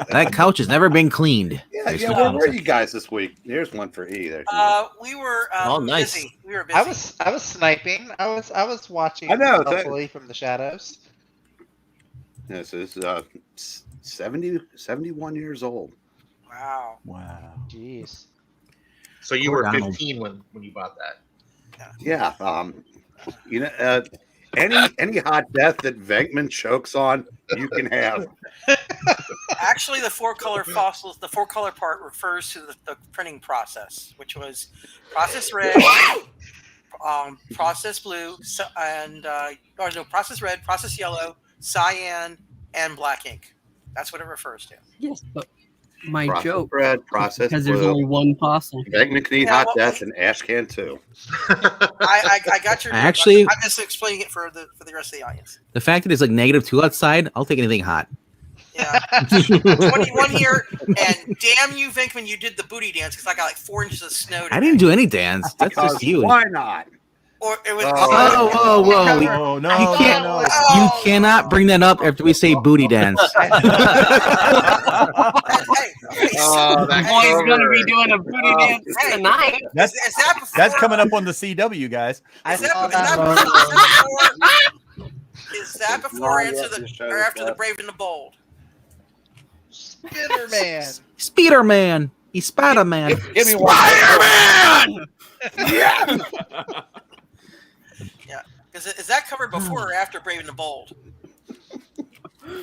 That couch has never been cleaned. Yeah. Where were you guys this week? Here's one for E. There. We were Oh, nice. busy. We were busy. I was sniping. I was watching. I know, that- Hopefully from the shadows. This is 71 years old. Wow. Wow. Jeez. So you Poor were Donald. 15 when you bought that. Yeah. Any hot death that Venkman chokes on, you can have. Actually, the four color fossils, the four color part refers to the printing process, which was process red, process blue, process red, process yellow, cyan, and black ink. That's what it refers to. Yes, but my Process joke, bread, process because there's blue. only one fossil. Venkman can eat Yeah, hot well- death, and Ash can too. I got your. Actually- I'm just explaining it for the rest of the audience. The fact that it's like -2 outside, I'll take anything hot. Yeah. 21 here, and damn you, Venkman, you did the booty dance because I got like 4 inches of snow. I today. didn't do any dance. That's Because just you. why not? Or it was. Whoa, whoa, whoa. Oh no! You can't- no. You cannot bring that up after we say booty dance. Hey, Oh, that Boy's gonna cover. be doing a booty dance Hey. tonight. That's is that before? that's coming up on the CW, guys. Is that, saw is that, that is that before or Not yet, after just the show or after the us. Brave and the Bold? Spider-Man. Spider-Man. He's Spider-Man. Give me one. Yeah. Is that covered before or after Brave and the Bold?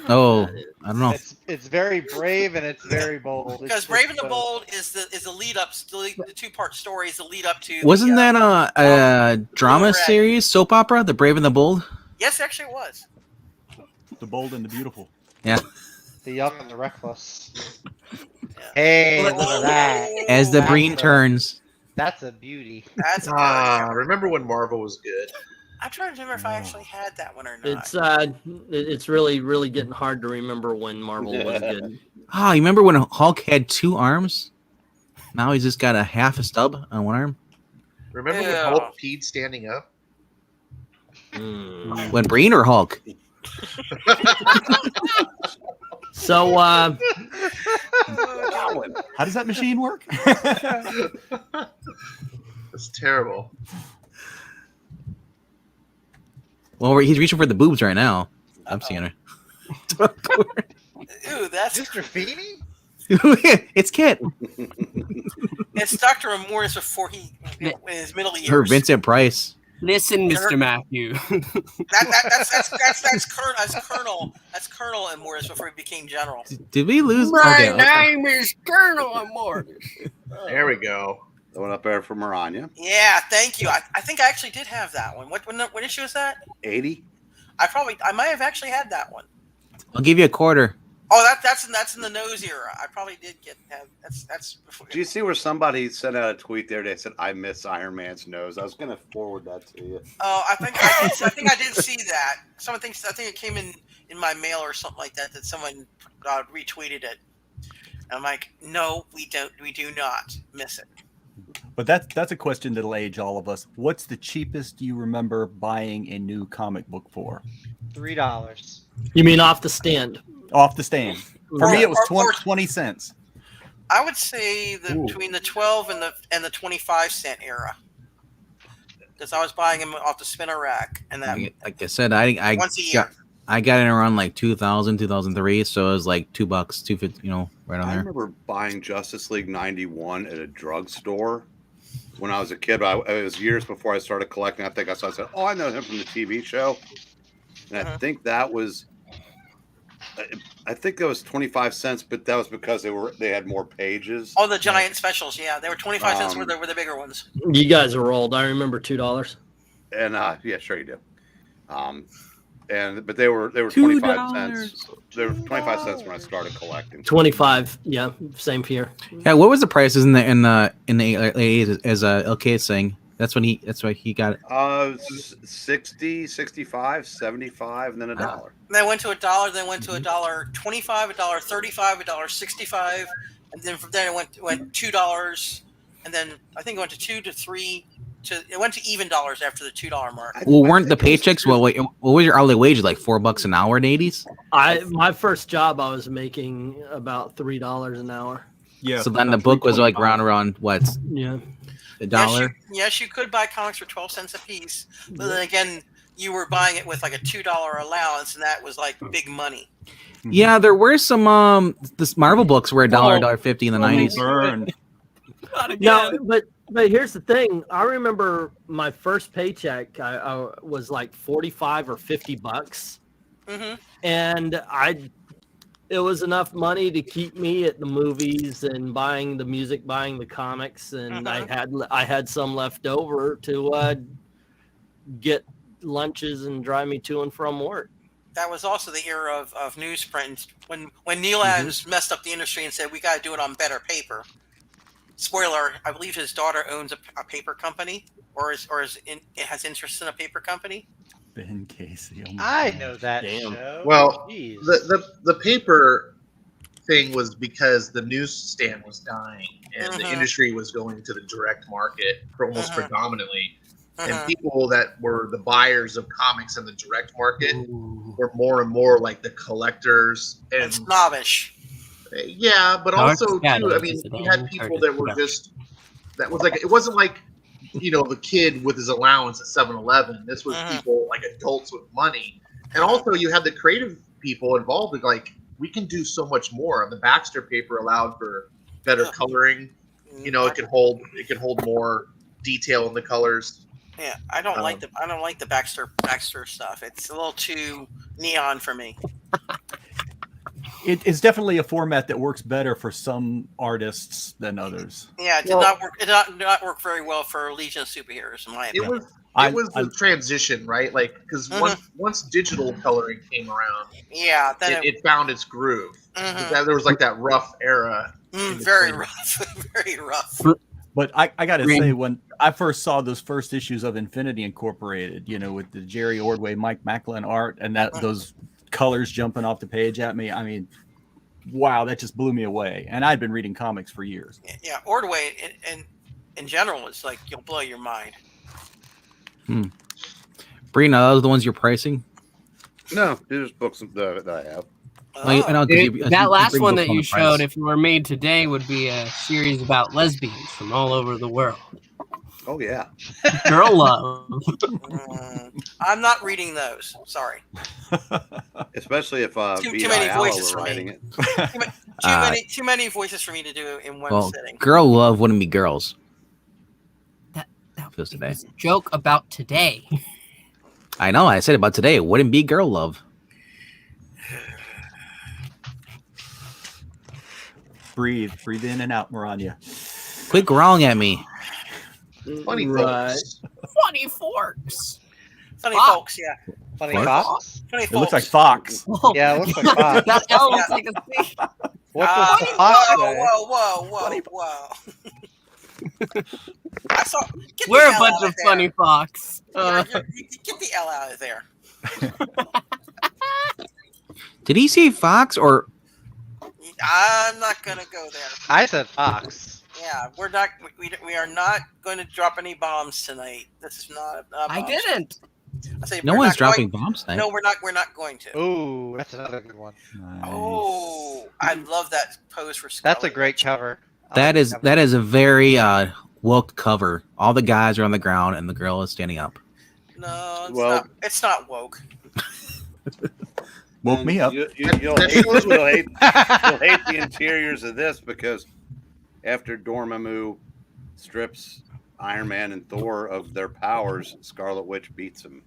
Oh, I don't know. It's very brave and it's very bold. Because Brave and the Bold is the lead up, the 2-part story is the lead up to. Wasn't the, that a drama Red. series, soap opera, The Brave and the Bold? Yes, actually, it was. The Bold and the Beautiful. Yeah. The young and the reckless. Yeah. Hey, look at that. As the That's green a- turns. That's a beauty. That's. Remember when Marvel was good? I'm trying to remember if I actually had that one or not. It's really getting hard to remember when Marvel was good. Oh, you remember when Hulk had 2 arms? Now he's just got a half a stub on one arm. Remember Yeah. when Hulk peed standing up? Mm. When Breen or Hulk? So How does that machine work? That's terrible. Well, he's reaching for the boobs right now. I'm seeing it. Ooh, that's Mr. Feeney? It's Kit. it's Dr. Morris before he in his middle years. Her Vincent Price. Listen, Mr. Matthew. That's Colonel. That's Colonel and Morris before he became General. Did we lose? My name is Colonel Morris. There we go. The one up there for Maranya. Yeah, thank you. I think I actually did have that one. What issue was that? 80. I might have actually had that one. I'll give you a quarter. Oh, that's in the nose era. I probably did have that's before. Do you see where somebody sent out a tweet there? They said, "I miss Iron Man's nose." I was going to forward that to you. Oh, I think I did see that. Someone thinks I think it came in my mail or something like that. That someone retweeted it. And I'm like, no, we don't. We do not miss it. But that's a question that'll age all of us. What's the cheapest you remember buying a new comic book for? $3. You mean off the stand? Off the stand. For me, it was 20 cents. I would say between the 12 and the 25-cent era, because I was buying them off the spinner rack, and that like I said, I once a year. I got it around like 2000, 2003, so it was like $2, $2.50, right on I there. remember buying Justice League 91 at a drugstore when I was a kid. It was years before I started collecting. I think I said, "Oh, I know him from the TV show," and I think that was. I think it was 25 cents, but that was because they had more pages. Oh, the giant specials, yeah, they were 25 cents. Were the bigger ones. You guys are old. I remember $2. And yeah, sure you do. But they were 25 cents. They were 25 cents when I started collecting. 25, yeah, same here. Yeah, what was the prices in the 80s as LK is saying? That's when he got it. 60, 65, 75, and then $1. They went to $1. Then went to $1.25, $1.35, $1.65, and then from there it went $2, and then I think it went to 2 to 3. It went to even dollars after the $2 mark. Well, weren't the paychecks? Well, wait, what was your hourly wage? Like $4 an hour in the 80s? My first job, I was making about $3 an hour. Yeah. So then the book was like around what? Yeah. $1? Yes, you could buy comics for 12 cents a piece, but then again, you were buying it with like a $2 allowance, and that was like big money. Yeah, there were some this Marvel books were $1.50 in the 90s. Burn. No, but here's the thing. I remember my first paycheck. I was like 45 or 50 bucks, and it was enough money to keep me at the movies and buying the music, buying the comics, and I had some left over to get lunches and drive me to and from work. That was also the era of newsprint when Neil Adams messed up the industry and said we got to do it on better paper. Spoiler: I believe his daughter owns a paper company, or has interest in a paper company. Ben Casey. Oh I know that show. Well, Jeez. the paper thing was because the newsstand was dying and the industry was going to the direct market almost predominantly. And people that were the buyers of comics in the direct market were more and more like the collectors and snobbish. Yeah, but also too, I mean, you had people that were just it wasn't like, you know, the kid with his allowance at 7-Eleven. This was people like adults with money. And also you had the creative people involved. Like, we can do so much more. The Baxter paper allowed for better coloring. You know, it could hold more detail in the colors. Yeah, I don't like the Baxter stuff. It's a little too neon for me. It's definitely a format that works better for some artists than others. Yeah, it did not work. It did not work very well for Legion of Superheroes, in my opinion. It was the transition, right? Like, because once digital coloring came around, then it found its groove. There was like that rough era. Very rough, very rough. But I got to say, when I first saw those first issues of Infinity Incorporated, you know, with the Jerry Ordway, Mike Macklin art, and those colors jumping off the page at me, I mean, wow, that just blew me away. And I'd been reading comics for years. Yeah, Ordway in general is like, you'll blow your mind. Brina, those are the ones you're pricing? No, these are books that I have. Well, I know, 'cause you That last bring one books that on you the price. showed, if it were made today, would be a series about lesbians from all over the world. Oh yeah. Girl love. I'm not reading those. Sorry. Especially if Too many voices were for writing me. it. Too many voices for me to do in one Well, sitting. girl love wouldn't be girls. That feels today. Joke about today. I know. I said about today. It wouldn't be girl love. Breathe in and out, Maranya. Quit growling at me. Funny Right. folks. Funny forks. Funny Fox. folks, yeah. Funny What? Fox? Funny It folks. looks like Fox. Yeah, it looks like Fox. That L looks like a C. What does the Fox say? Whoa. I saw. Get We're the a L bunch out of there. funny fox. Get the L out of there. Did he say fox or? I'm not gonna go there. I said Fox. Yeah, we're not. We are not going to drop any bombs tonight. This is not. I didn't. I say No we're one's not dropping going- bombs tonight. No, we're not. We're not going to. Ooh, that's another good one. Oh, I love that pose for Scully. That's a great cover. I That like is the cover. that is a very woke cover. All the guys are on the ground and the girl is standing up. No, it's Well- not. It's not woke. Woke me up. You'll hate the interiors of this because after Dormammu strips Iron Man and Thor of their powers, Scarlet Witch beats him.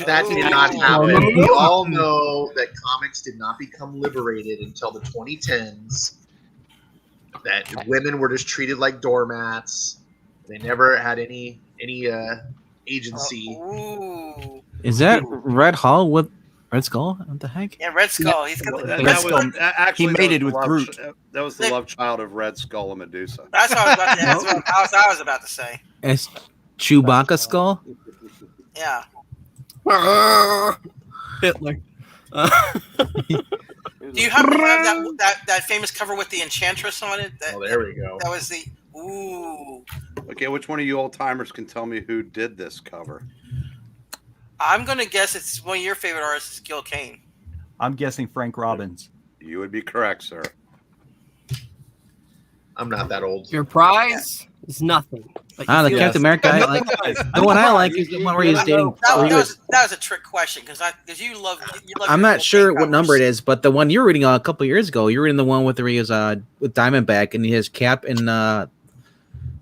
That did not happen. We all know that comics did not become liberated until the 2010s. That women were just treated like doormats. They never had any agency. Ooh. Is that Red Hall with Red Skull? What the heck? Yeah, Red Skull. He's got the. That Red was Skull. actually He that mated was with the love- Groot. That was the love child of Red Skull and Medusa. That's what I was about to. That's what I was about to say. It's Chewbacca skull. Yeah. Hitler. Do you happen to have that famous cover with the Enchantress on it? Oh, there we go. That was the. Ooh. Okay, which one of you old timers can tell me who did this cover? I'm gonna guess it's one of your favorite artists, Gil Kane. I'm guessing Frank Robbins. You would be correct, sir. I'm not that old. Your prize is nothing. But Ah, the you feel- Captain America. I like. The one I like is the one where he's dating. That was a trick question because you love. I'm not sure what number it is, but the one you were reading a couple years ago, you were reading the one with where he was with Diamondback and his cap and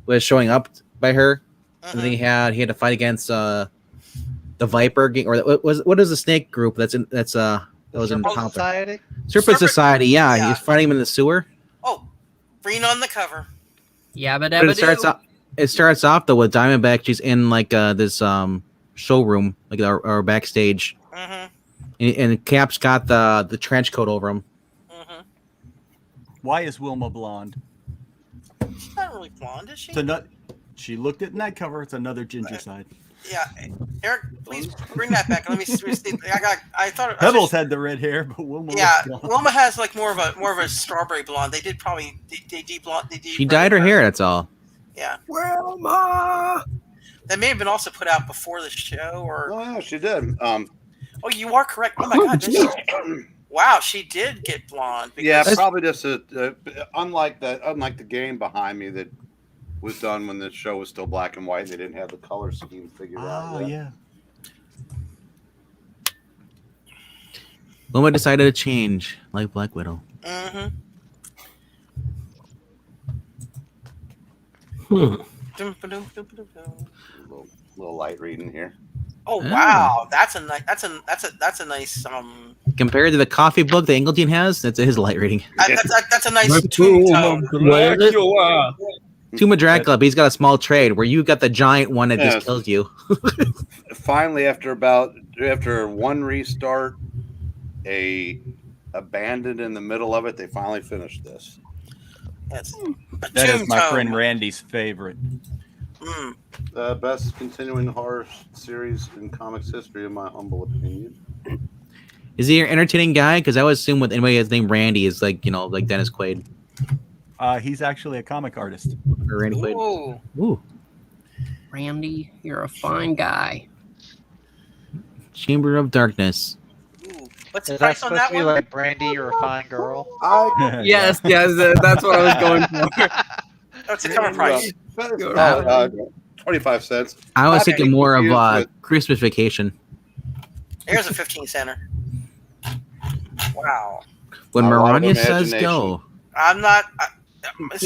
was showing up by her, and then he had to fight against the Viper gang, or what is the snake group that was in Serpent Society? Serpent Society. Yeah, he's fighting him in the sewer. Oh, green on the cover. Yabba But dabba it starts off though with Diamondback. She's in like this showroom, like our backstage, and Cap's got the trench coat over him. Why is Wilma blonde? She's not really blonde, is she? She looked at in that cover. It's another ginger side. Yeah, Eric, please bring that back. Let me see. I thought Pebbles had the red hair, but Wilma. Yeah, was blonde. Wilma has like more of a strawberry blonde. They did probably they de-blonde. She dyed her hair. That's all. Yeah. Wilma. That may have been also put out before the show, or Oh yeah, she did. oh, you are correct. Oh my God! Wow, she did get blonde. Yeah, because- probably just unlike the game behind me that was done when the show was still black and white. And they didn't have the color scheme figured out. Oh yet. yeah. Wilma decided to change, like Black Widow. Little light reading here. Oh wow, that's a nice Compared to the coffee book that Ingleton has, that's his light reading. that's a nice tomb tone. Tomb of Dracula, but he's got a small trade where you got the giant one that Yes. just kills you. Finally, after one restart, abandoned in the middle of it, they finally finished this. Yes. That is tomb my tone. friend Randy's favorite. The best continuing horror series in comics history, in my humble opinion. Is he an entertaining guy? Because I would assume with anybody his name Randy is like Dennis Quaid He's actually a comic artist. or Randy Quaid. Ooh. Randy, you're a fine guy. Chamber of Darkness. What's the Is that price on supposed that to be one? like Brandy, you're a fine girl? Yes, that's what I was going for. What's the cover price? That's You're about, right. 25 cents. I was Not thinking being more of confused with- Christmas Vacation. Here's a 15-center. Wow. When A lot of Marania says imagination. go. I'm not. This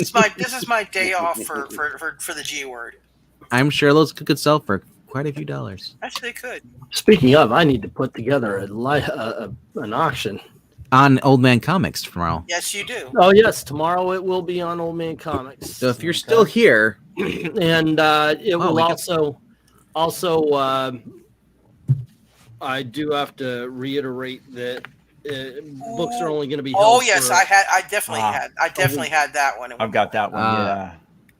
is my day off for the G word. I'm sure those could sell for quite a few dollars. Actually, they could. Speaking of, I need to put together an auction. On Old Man Comics tomorrow. Yes, you do. Oh yes, tomorrow it will be on Old Man Comics. So if you're still here, and it will we also I do have to reiterate that books are only going to be held Oh yes, for- I definitely had that one. I've got that one. Uh,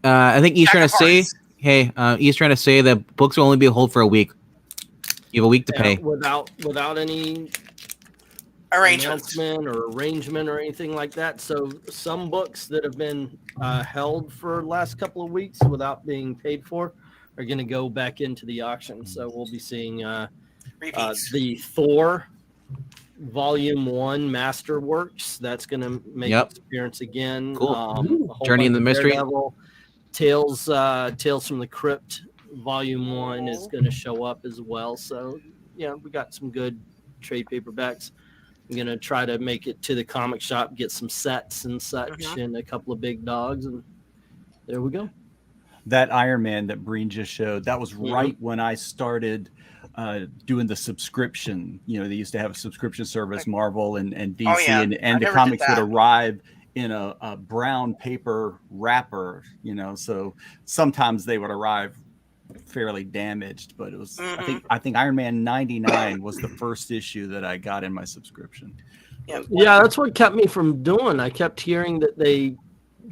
I think he's Jack trying of to say, Hearts. hey, he's trying to say that books will only be hold for a week. You have a week to pay. without any Arrangements. announcement or arrangement or anything like that. So some books that have been held for the last couple of weeks without being paid for are going to go back into the auction. So we'll be seeing Repeats. the Thor Volume 1 Masterworks. That's going to make Yep. its appearance again. Cool. A whole Journey in bunch the of Mystery. Daredevil. Tales from the Crypt Volume 1 is going to show up as well. So, yeah, we got some good trade paperbacks. I'm going to try to make it to the comic shop, get some sets and such, and a couple of big dogs, and there we go. That Iron Man that Breen just showed, that was Mhm. right when I started doing the subscription. You know, they used to have a subscription service, Marvel and DC, Oh, yeah. and I the never comics did would that. arrive in a brown paper wrapper, you know, so sometimes they would arrive fairly damaged, but it was I think Iron Man 99 was the first issue that I got in my subscription. Yeah, that's what kept me from doing. I kept hearing that they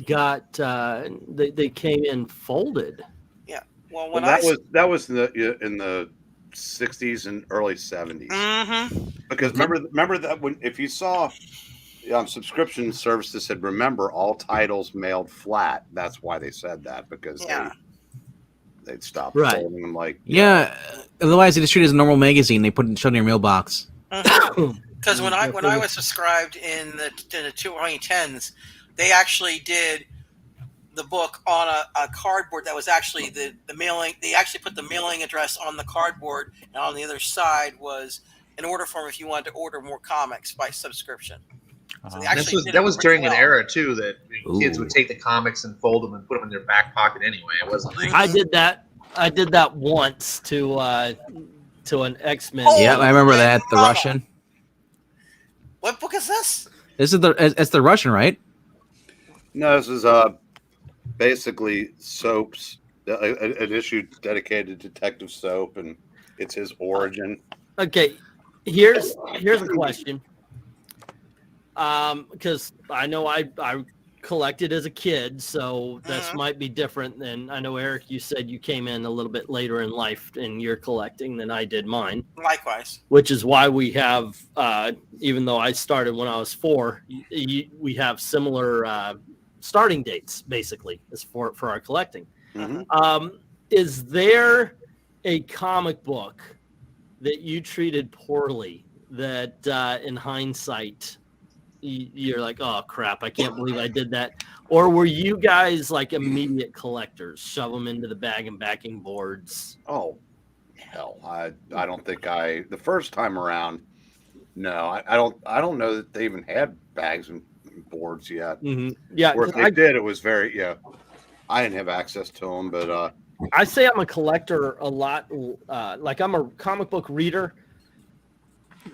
got they came in folded. Yeah. Well, Well, that was in the 60s and early 70s. Because remember that when if you saw subscription services said remember all titles mailed flat, that's why they said that, because they'd stop Right. folding them like Yeah, otherwise they just treat it as a normal magazine. They put it in your mailbox. Because when I was subscribed in the 2010s, they actually did the book on a cardboard that was actually the mailing. They actually put the mailing address on the cardboard, and on the other side was an order form if you wanted to order more comics by subscription. So they actually did That it was pretty during an well. era too that kids would take the comics and fold them and put them in their back pocket anyway. It wasn't like I did that once to an X-Men. Yeah, I remember that. The Russian. What book is this? This is it's the Russian, right? No, this is basically Soap's an issue dedicated to Detective Soap, and it's his origin. Okay, here's a question. Because I know I collected as a kid, so this might be different than I know. Eric, you said you came in a little bit later in life in your collecting than I did mine. Likewise. Which is why we have, even though I started when I was 4, we have similar starting dates basically as for our collecting. Is there a comic book that you treated poorly that in hindsight you're like, oh crap, I can't believe I did that? Or were you guys like immediate collectors, shove them into the bag and backing boards? Oh hell, I don't think the first time around, no, I don't know that they even had bags and boards yet. Yeah, or if they did, it was very I didn't have access to them, but I say I'm a collector a lot. Like I'm a comic book reader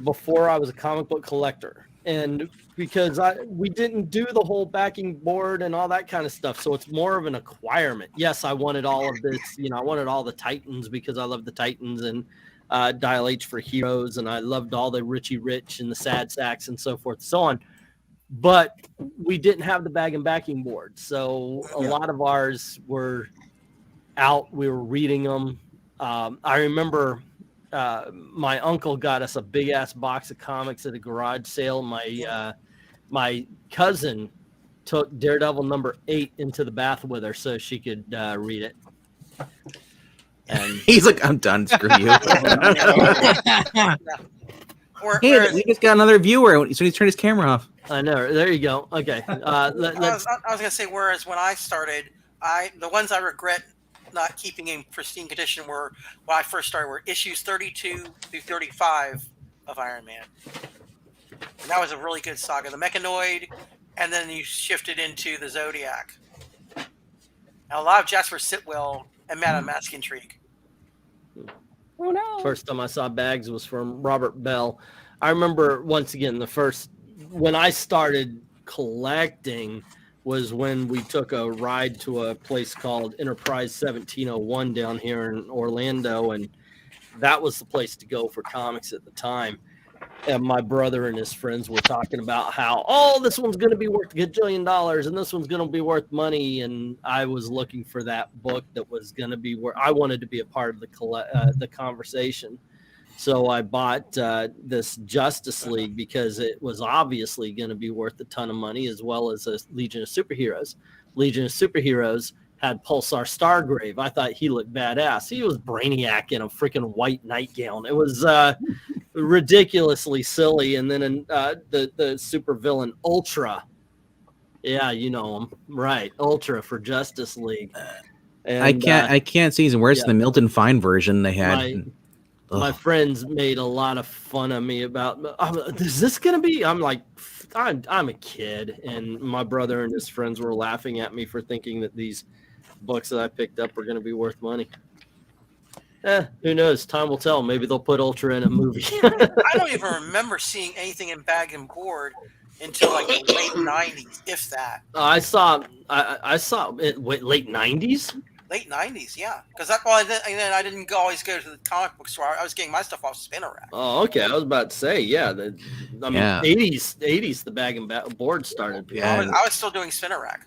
before I was a comic book collector, and because we didn't do the whole backing board and all that kind of stuff, so it's more of an acquirement. Yes, I wanted all of this. I wanted all the Titans because I love the Titans and Dial H for Heroes, and I loved all the Richie Rich and the Sad Sacks and so forth and so on. But we didn't have the bag and backing board, so a lot of ours were out. We were reading them. I remember my uncle got us a big ass box of comics at a garage sale. My cousin took Daredevil number 8 into the bath with her so she could read it. And he's like, I'm done. Screw you. Hey, Whereas, we just got another viewer, so he's turned his camera off. I know. There you go. Okay. I was gonna say, whereas when I started, the ones I regret not keeping in pristine condition were when I first started were issues 32 through 35 of Iron Man, and that was a really good saga. The Mechanoid, and then you shifted into the Zodiac, and a lot of Jasper Sitwell and Madame Mask intrigue. Oh no! First time I saw Bags was from Robert Bell. I remember once again when I started collecting was when we took a ride to a place called Enterprise 1701 down here in Orlando, and that was the place to go for comics at the time. And my brother and his friends were talking about how, this one's going to be worth $1 gajillion and this one's going to be worth money. And I was looking for that book that was going to be where I wanted to be a part of the conversation. So I bought this Justice League because it was obviously going to be worth a ton of money, as well as a Legion of Superheroes. Legion of Superheroes had Pulsar Stargrave. I thought he looked badass. He was Brainiac in a freaking white nightgown. It was ridiculously silly. And then the supervillain Ultra. Yeah, you know him. Right. Ultra for Justice League. And, I can't see. Where's the Milton Fine version they had? My friends made a lot of fun of me about, is this going to be? I'm like, I'm a kid. And my brother and his friends were laughing at me for thinking that these books that I picked up were going to be worth money. Who knows? Time will tell. Maybe they'll put Ultra in a movie. I don't even remember seeing anything in Bag and Board until like the late 90s, if that. I saw it late 90s. Late 90s, yeah. Because I didn't always go to the comic book store. I was getting my stuff off Spinner Rack. Oh, okay. I was about to say, 80s, the Bag and Board started. Yeah. I was still doing Spinner Rack.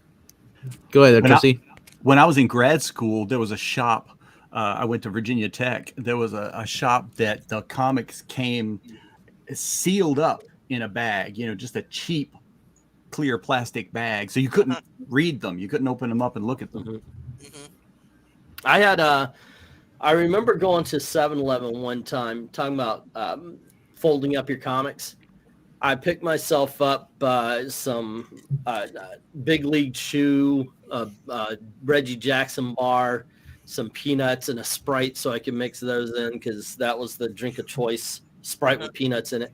Go ahead, Chrissy. When I was in grad school, there was a shop. I went to Virginia Tech. There was a shop that the comics came sealed up in a bag, just a cheap, clear plastic bag. So you couldn't read them. You couldn't open them up and look at them. Mm-hmm. I remember going to 7-Eleven one time, talking about folding up your comics. I picked myself up some Big League Chew, Reggie Jackson bar, some peanuts, and a Sprite so I could mix those in because that was the drink of choice, Sprite with peanuts in it.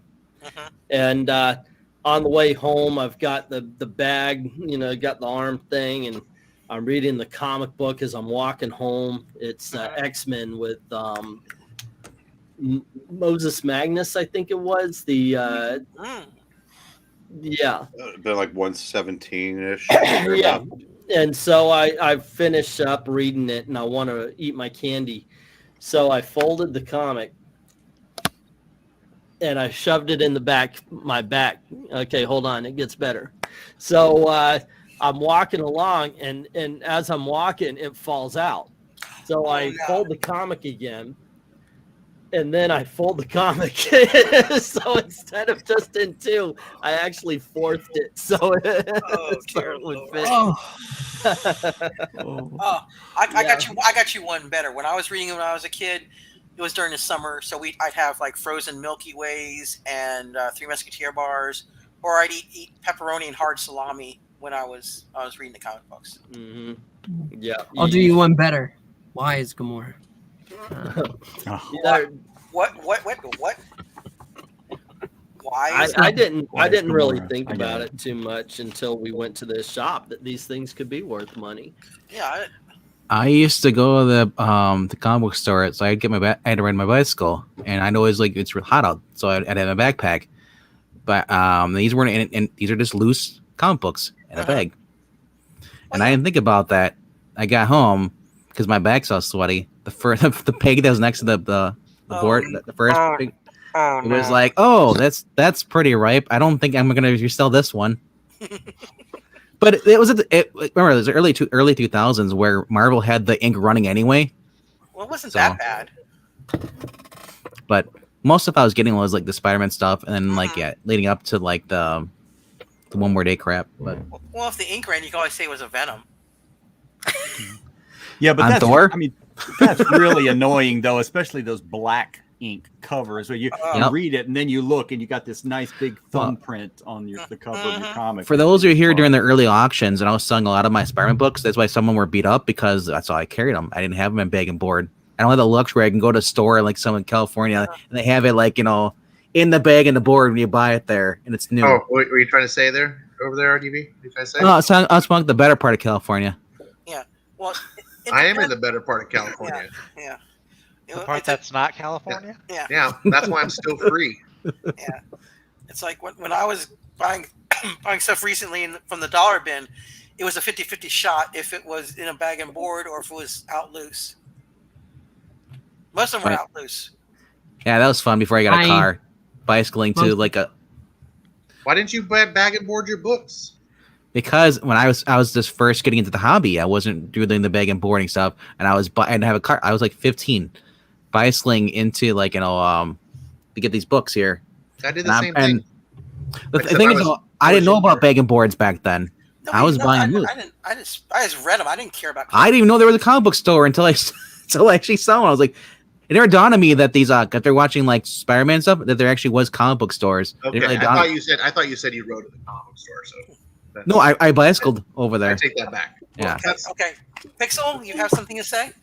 And on the way home, I've got the bag, got the arm thing, and I'm reading the comic book as I'm walking home. It's X-Men with Moses Magnus, I think it was. Yeah. Been like 117-ish. Yeah. And so I finished up reading it, and I want to eat my candy. So I folded the comic, and I shoved it in my back. Okay, hold on. It gets better. So I'm walking along, and as I'm walking, it falls out. So I fold the comic again, and then I fold the comic. So instead of just in two, I actually fourthed it. So, it would fit. I got you one better. When I was reading it when I was a kid, it was during the summer, so I'd have like frozen Milky Ways and Three Musketeer bars, or I'd eat pepperoni and hard salami when I was reading the comic books. Mm-hmm. Yeah, I'll do you one better. Why is Gamora? What? Why? I didn't really think about it too much until we went to this shop that these things could be worth money. Yeah. I used to go to the comic book store, so I'd get I had to ride my bicycle, and I know it's real hot out, so I'd have my backpack. But these weren't, and these are just loose comic books in a bag. And I didn't think about that. I got home because my bag's all sweaty. The peg that was next to the board, the first peg, it was like, that's pretty ripe. I don't think I'm gonna resell this one. But it was remember it was early 2000s where Marvel had the ink running anyway. Well, it wasn't that bad. But most stuff I was getting was like the Spider-Man stuff, and then leading up to like the One More Day crap. But well, if the ink ran, you could always say it was a Venom. Yeah, but Thor? that's really annoying though, especially those black ink covers where you Yep. read it and then you look and you got this nice big thumbprint on the cover of your comic. For those who are here during the early auctions, and I was selling a lot of my Spider-Man books, that's why some of them were beat up, because that's how I carried them. I didn't have them in bag and board. I don't have the luxury. I can go to a store like some in California and they have it like, you know, in the bag and the board when you buy it there and it's new. Oh, what were you trying to say there? Over there, RDV? What are you trying to say? No, I was from the better part of California. Yeah. Well, I am in the better part of California. Yeah. The part that's not California? Yeah. Yeah, that's why I'm still free. Yeah. It's like when I was buying stuff recently from the dollar bin, it was a 50-50 shot if it was in a bag and board or if it was out loose. Most of them were out loose. Yeah, that was fun before I got a car. Bicycling to like a... Why didn't you bag and board your books? Because when I was just first getting into the hobby, I wasn't doing the bag and boarding stuff, and I didn't have a car. I was like 15, bicycling into like, you know, to get these books here. I did the same thing. The thing is, I didn't know about bag and boards back then. No, I was buying them. I just read them. I didn't care about. I didn't even know there was a comic book store until I actually saw one. I was like, it never dawned on me that these if they're watching like Spider-Man stuff, that there actually was comic book stores. Okay, really I thought you said you rode to the comic book store. So no, I bicycled over there. I take that back. Yeah. Okay. Pixel, you have something to say?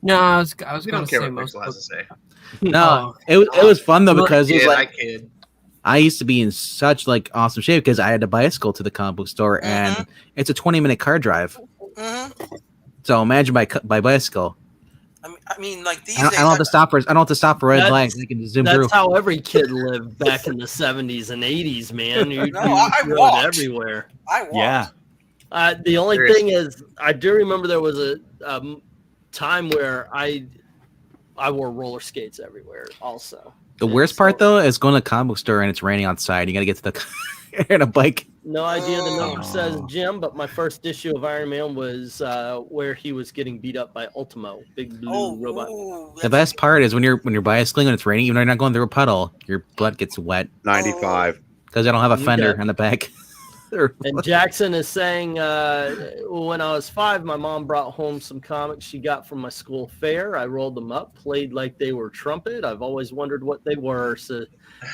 No, I was We going don't to care say what most Pixel has to say. No, it was fun though, because it was like I kid. I used to be in such like awesome shape because I had to bicycle to the comic book store, and it's a 20-minute car drive. So imagine by bicycle. I mean, like these I don't have to stop for. I don't have to stop for red lights. I can just zoom through. That's how every kid lived back in the 70s and 80s, man. You I rode walked everywhere. I walked. Yeah. The only thing is, I do remember there was a time where I wore roller skates everywhere. Also, The worst part though is going to a comic book store and it's raining outside. You got to get to the and a bike. No idea the number says Jim, but my first issue of Iron Man was where he was getting beat up by Ultimo, big blue robot. The best part is when you're bicycling and it's raining, even though you're not going through a puddle, your butt gets wet 95. because I don't have a fender on the back. And Jackson is saying, when I was 5, my mom brought home some comics she got from my school fair. I rolled them up, played like they were trumpet. I've always wondered what they were. So,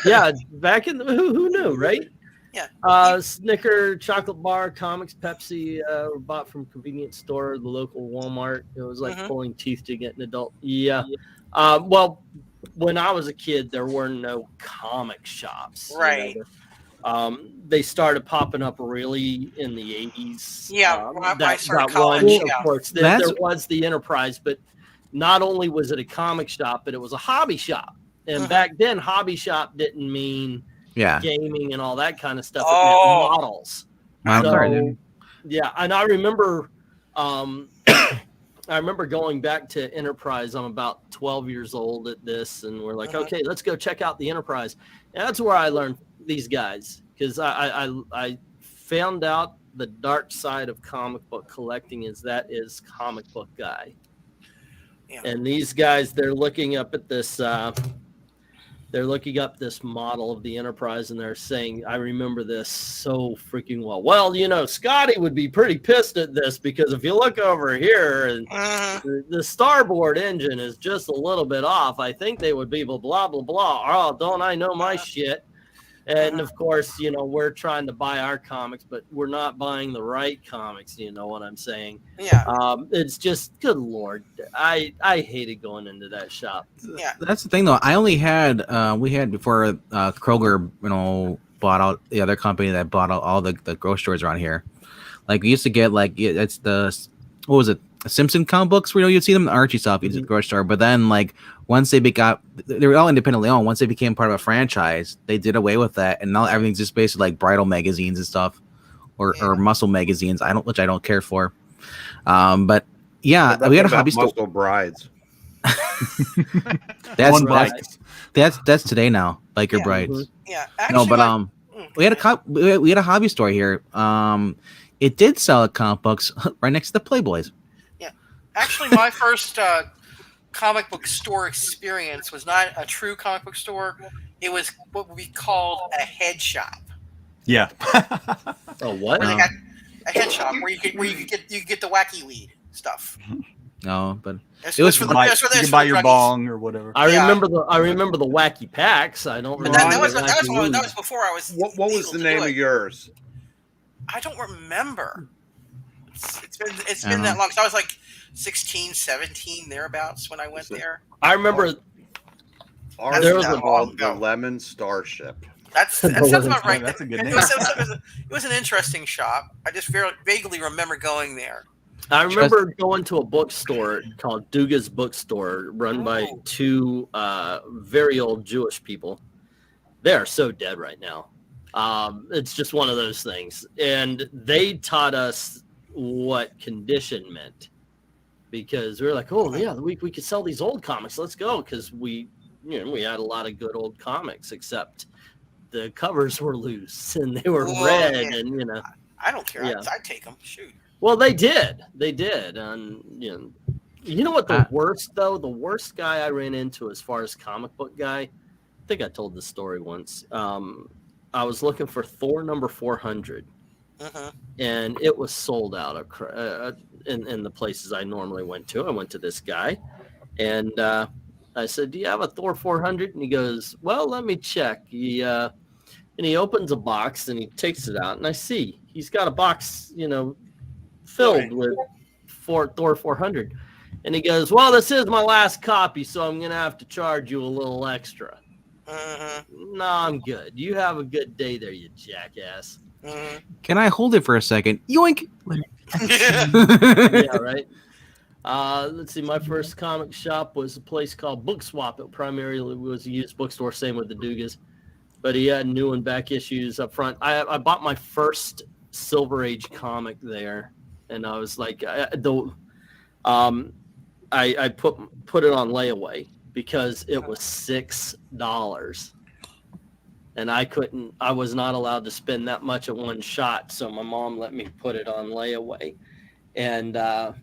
yeah, back in the who knew, right? Yeah. Snicker, chocolate bar, comics, Pepsi, were bought from convenience store, the local Walmart. It was like pulling teeth to get an adult. Yeah. Well, when I was a kid, there were no comic shops. Right. They started popping up really in the 80s. Yeah, when I started that college, one, yeah. of course, there was the Enterprise, but not only was it a comic shop, but it was a hobby shop. And back then, hobby shop didn't mean gaming and all that kind of stuff. It meant models. Yeah, and I remember going back to Enterprise. I'm about 12 years old at this, and we're like, okay, let's go check out the Enterprise. And that's where I learned these guys, because I found out the dark side of comic book collecting is comic book guy. Yeah. And these guys, they're looking up at this model of the Enterprise, and they're saying, I remember this so freaking well. Well, you know, Scotty would be pretty pissed at this, because if you look over here, and the starboard engine is just a little bit off, I think they would be blah, blah, blah, blah. Oh, don't I know my shit? And of course, you know, we're trying to buy our comics, but we're not buying the right comics. You know what I'm saying? Yeah. It's just, good Lord, I hated going into that shop. Yeah. That's the thing, though. I only had we had before Kroger, you know, bought out the other company that bought out all the grocery stores around here. Like we used to get it's the what was it? Simpson comic books, where you'd see them in the Archie shop, at the grocery store. But then, like, once they were all independently owned. Once they became part of a franchise, they did away with that, and now everything's just basically like bridal magazines and stuff, or muscle magazines. Which I don't care for. But yeah, we had a hobby store. Muscle brides. That's today now. Like your brides. Yeah. Actually, no, but we had a hobby store here. It did sell comic books right next to the Playboys. Actually, my first comic book store experience was not a true comic book store. It was what we called a head shop. Yeah. A what? Where they had a head shop where you could get the wacky weed stuff. No, but That's, it was that's for You the, buy, that's for, you that's can for buy the your druggies. bong or whatever. I Yeah. remember the wacky packs. I don't But remember that was the that wacky was lubes. before I was. What was legal the to name do of it. yours? I don't remember. It's I been don't that know. long. So I was like 16, 17 thereabouts when I went there. I remember Ours There was was a- called the Lemon Starship. That sounds about right. That's a good It name. was an interesting shop. I just vaguely remember going there. I remember going to a bookstore called Duga's Bookstore, run by Ooh. two very old Jewish people. They are so dead right now. It's just one of those things. And they taught us what condition meant, because we were like, oh yeah, we could sell these old comics. Let's go, because we had a lot of good old comics, except the covers were loose and they were red, and I don't care. Yeah. I'd take them. Shoot. Well, they did, and you know what the worst though? The worst guy I ran into as far as comic book guy, I think I told this story once. I was looking for Thor number 400, and it was sold out in the places I normally went to. I went to this guy, and I said, "Do you have a Thor 400?" And he goes, "Well, let me check." And he opens a box and he takes it out, and I see he's got a box, filled with Thor 400. And he goes, "Well, this is my last copy, so I'm going to have to charge you a little extra." No, I'm good. You have a good day there, you jackass. Can I hold it for a second? Yoink! Yeah, right. Let's see. My first comic shop was a place called Book Swap. It primarily was a used bookstore, same with the Dugas. But he had new and back issues up front. I bought my first Silver Age comic there, and I was like, I put it on layaway because it was $6, and I was not allowed to spend that much at one shot. So my mom let me put it on layaway, and I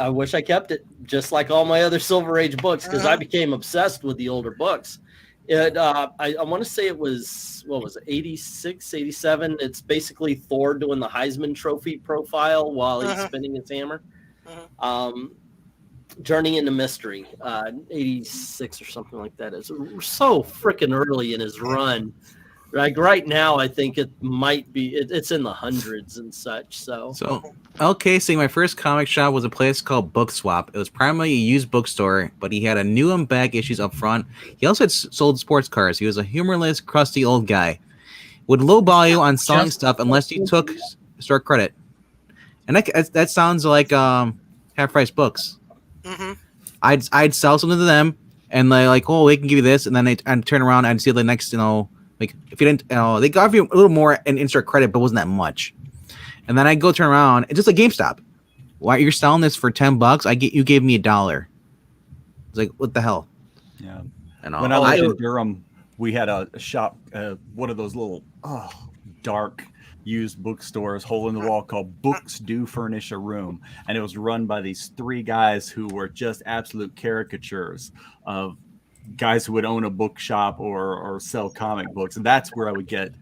wish I kept it, just like all my other Silver Age books, because I became obsessed with the older books. I want to say it was, what was it, 86, 87. It's basically Thor doing the Heisman Trophy profile while he's spinning his hammer. Journey into Mystery, 86 or something like that. It's so freaking early in his run. Like right now, I think it might be, it's in the hundreds and such. So okay, so my first comic shop was a place called Book Swap. It was primarily a used bookstore, but he had a new and back issues up front. He also had sold sports cars. He was a humorless, crusty old guy. Would lowball you on selling stuff unless you took store credit. And that sounds like half-price books. I'd sell something to them, and they're like, oh, we can give you this, and then I'd turn around and see the next, like if you didn't, they got you a little more in insert credit, but wasn't that much. And then I go turn around, it's just like GameStop. Why you're selling this for $10? You gave me $1. It's like, what the hell? Yeah. And when I lived in Durham, we had a shop, one of those little dark used bookstores, hole in the wall, called Books Do Furnish a Room, and it was run by these three guys who were just absolute caricatures of guys who would own a bookshop or sell comic books, and that's where I would get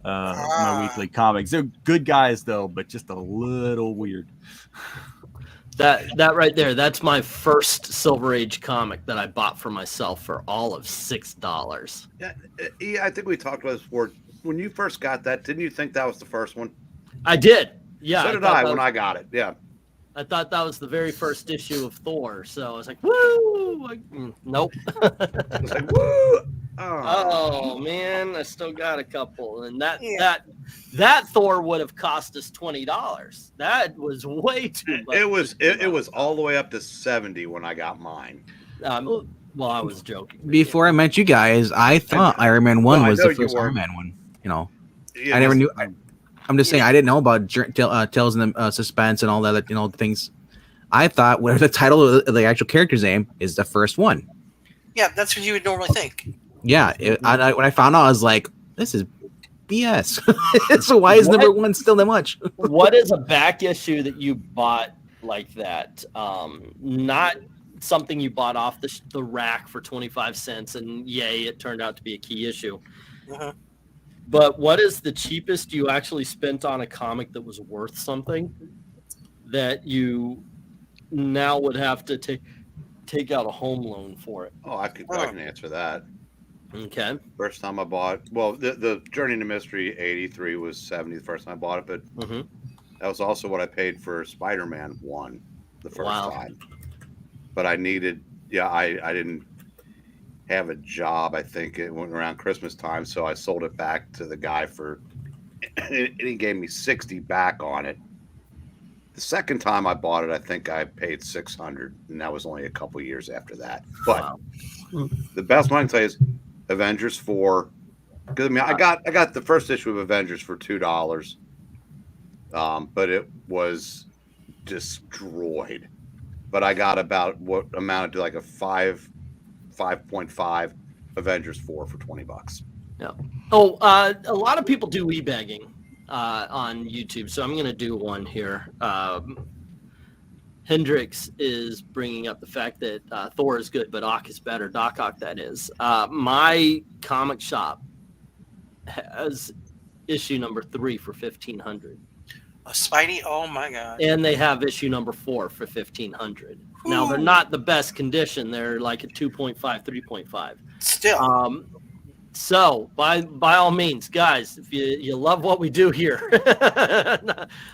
my weekly comics. They're good guys though, but just a little weird. That right there, that's my first Silver Age comic that I bought for myself for all of $6. Yeah, I think we talked about this before. When you first got that, didn't you think that was the first one? I did. Yeah. So did I when I got it. Yeah. I thought that was the very first issue of Thor, so I was like, "Woo!" Nope. I was like, "Woo!" Oh man, I still got a couple, and that Thor would have cost us $20. That was way too much. It was all the way up to 70 when I got mine. Well, I was joking. Before I met you guys, I thought Iron Man 1 was the first Iron Man one. Yeah, I never knew. I'm just saying, I didn't know about Tales in the Suspense and all that, things. I thought whatever the title of the actual character's name is the first one. Yeah, that's what you would normally think. Yeah, when I found out, I was like, this is BS. So why is number one still that much? What is a back issue that you bought like that? Not something you bought off the rack for 25 cents, and yay, it turned out to be a key issue. But what is the cheapest you actually spent on a comic that was worth something that you now would have to take out a home loan for it. Oh, I can answer that. Okay. First time I bought, well, the Journey to Mystery 83 was 70 the first time I bought it, but that was also what I paid for Spider-Man 1 the first time. But I needed, I didn't have a job. I think it went around Christmas time, so I sold it back to the guy and he gave me 60 back on it. The second time I bought it, I think I paid 600, and that was only a couple years after that. But the best one I can tell you is Avengers 4. Because I mean, I got the first issue of Avengers for $2, but it was destroyed. But I got about what amounted to like a 5.5 Avengers 4 for $20. Yeah. Oh, a lot of people do e-bagging on YouTube, so I'm going to do one here. Hendrix is bringing up the fact that Thor is good, but Ock is better. Doc Ock, that is. My comic shop has issue number 3 for $1,500. A Spidey? Oh my god! And they have issue number 4 for $1,500. Now they're not the best condition; they're like a 2.5, 3.5. Still. So by all means, guys, if you love what we do here,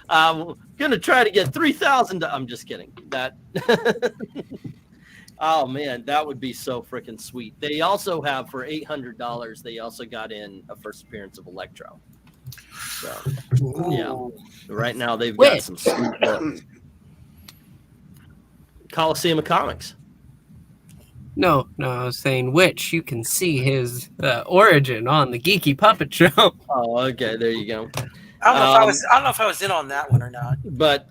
I'm gonna try to get 3,000. I'm just kidding. That. Oh man, that would be so freaking sweet. They also have for $800. They also got in a first appearance of Electro. So yeah, right now they've got some sweet books. Coliseum of Comics. No, I was saying which you can see his origin on the Geeky Puppet Show. Oh, okay, there you go. I don't know if I was in on that one or not. But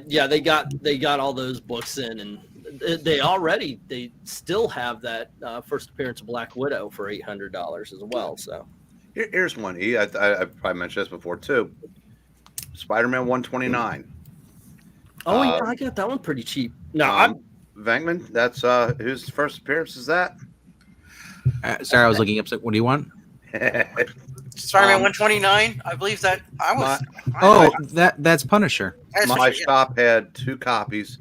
yeah, they got all those books in, and they still have that first appearance of Black Widow for $800 as well. So here's one. I probably mentioned this before too. Spider-Man 129. Oh yeah, I got that one pretty cheap. No, I'm VENKMAN. That's whose first appearance is that? Sorry, I was looking up. What do you want? Spider-Man 129. I believe that I was. That's Punisher. My shop had 2 copies,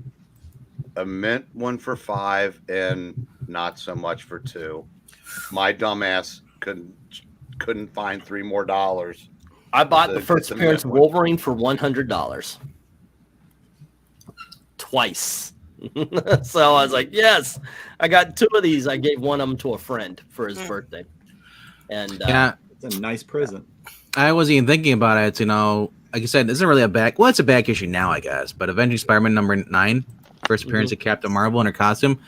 a mint one for $5 and not so much for $2. My dumbass couldn't find $3 more. I bought the first appearance of Wolverine for $100 twice. So I was like, yes, I got 2 of these. I gave one of them to a friend for his birthday. And it's a nice present. I wasn't even thinking about it. You know, like I said, this isn't really a back. Well, it's a back issue now, I guess. But Avenging Spider-Man number 9, first appearance of Captain Marvel in her costume.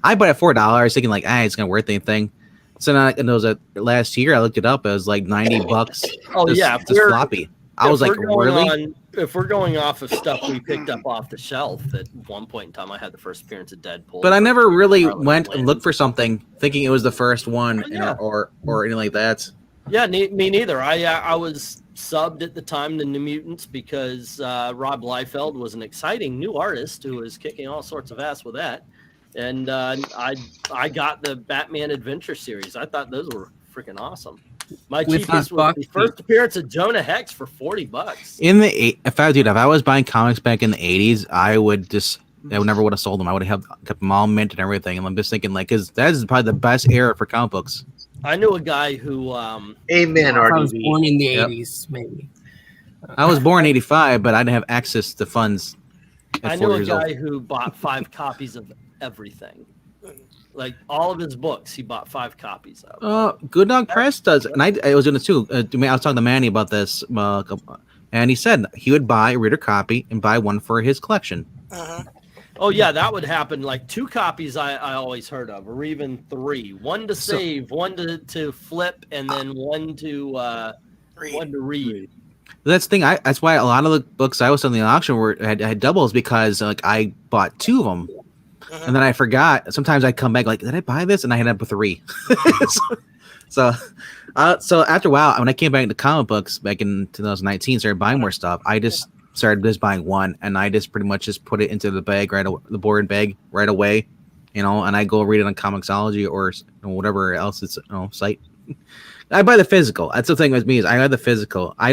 I bought it $4, thinking like, it's gonna worth anything. So now, and it was last year. I looked it up. It was like $90. Oh yeah, just floppy. I was like, really? If we're going off of stuff we picked up off the shelf, at one point in time, I had the first appearance of Deadpool. But I never really went and looked for something thinking it was the first one, or anything like that. Yeah, me neither. I was subbed at the time to New Mutants because Rob Liefeld was an exciting new artist who was kicking all sorts of ass with that. And I got the Batman Adventure series. I thought those were freaking awesome. My cheapest was the first appearance of Jonah Hex for $40. If I was buying comics back in the 80s, I never would have sold them. I would have kept them all mint and everything. And I'm just thinking, like, because that is probably the best era for comic books. I knew a guy who Amen, I was born in the 80s, maybe. I was born in 85, but I didn't have access to funds. I knew a guy who bought 5 copies of everything. Like all of his books, he bought 5 copies of. Good Dog Press does, and I was doing this too. I was talking to Manny about this, and he said he would buy a reader copy and buy one for his collection. Oh yeah, that would happen. Like 2 copies, I always heard of, or even 3. One to save, one to flip, and then one to read. That's the thing. That's why a lot of the books I was selling in the auction had doubles, because like I bought 2 of them. And then I forgot. Sometimes I come back like, did I buy this? And I ended up with 3. so after a while, when I came back into comic books back in 2019, started buying more stuff. I just started buying one, and I just pretty much just put it into the bag the board bag right away, and I go read it on Comixology or whatever else it's site. I buy the physical. That's the thing with me, is I buy the physical. I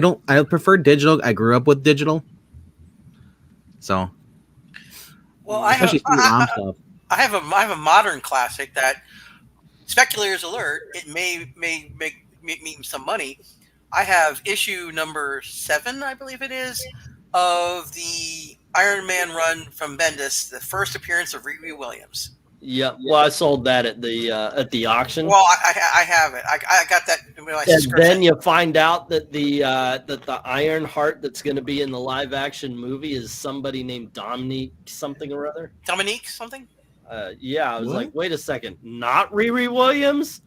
prefer digital. I grew up with digital, so. Well, I have, Especially CD-ROM stuff. I have a modern classic that, speculators alert, it may make me some money. I have issue number 7, I believe it is, of the Iron Man run from Bendis, the first appearance of REEVE Williams. Yeah, well, I sold that at the auction. Well, I have it. I got that. And then you find out that the Iron Heart that's going to be in the live action movie is somebody named Dominique something or other. Dominique something? Yeah, I was like, wait a second, not Riri Williams?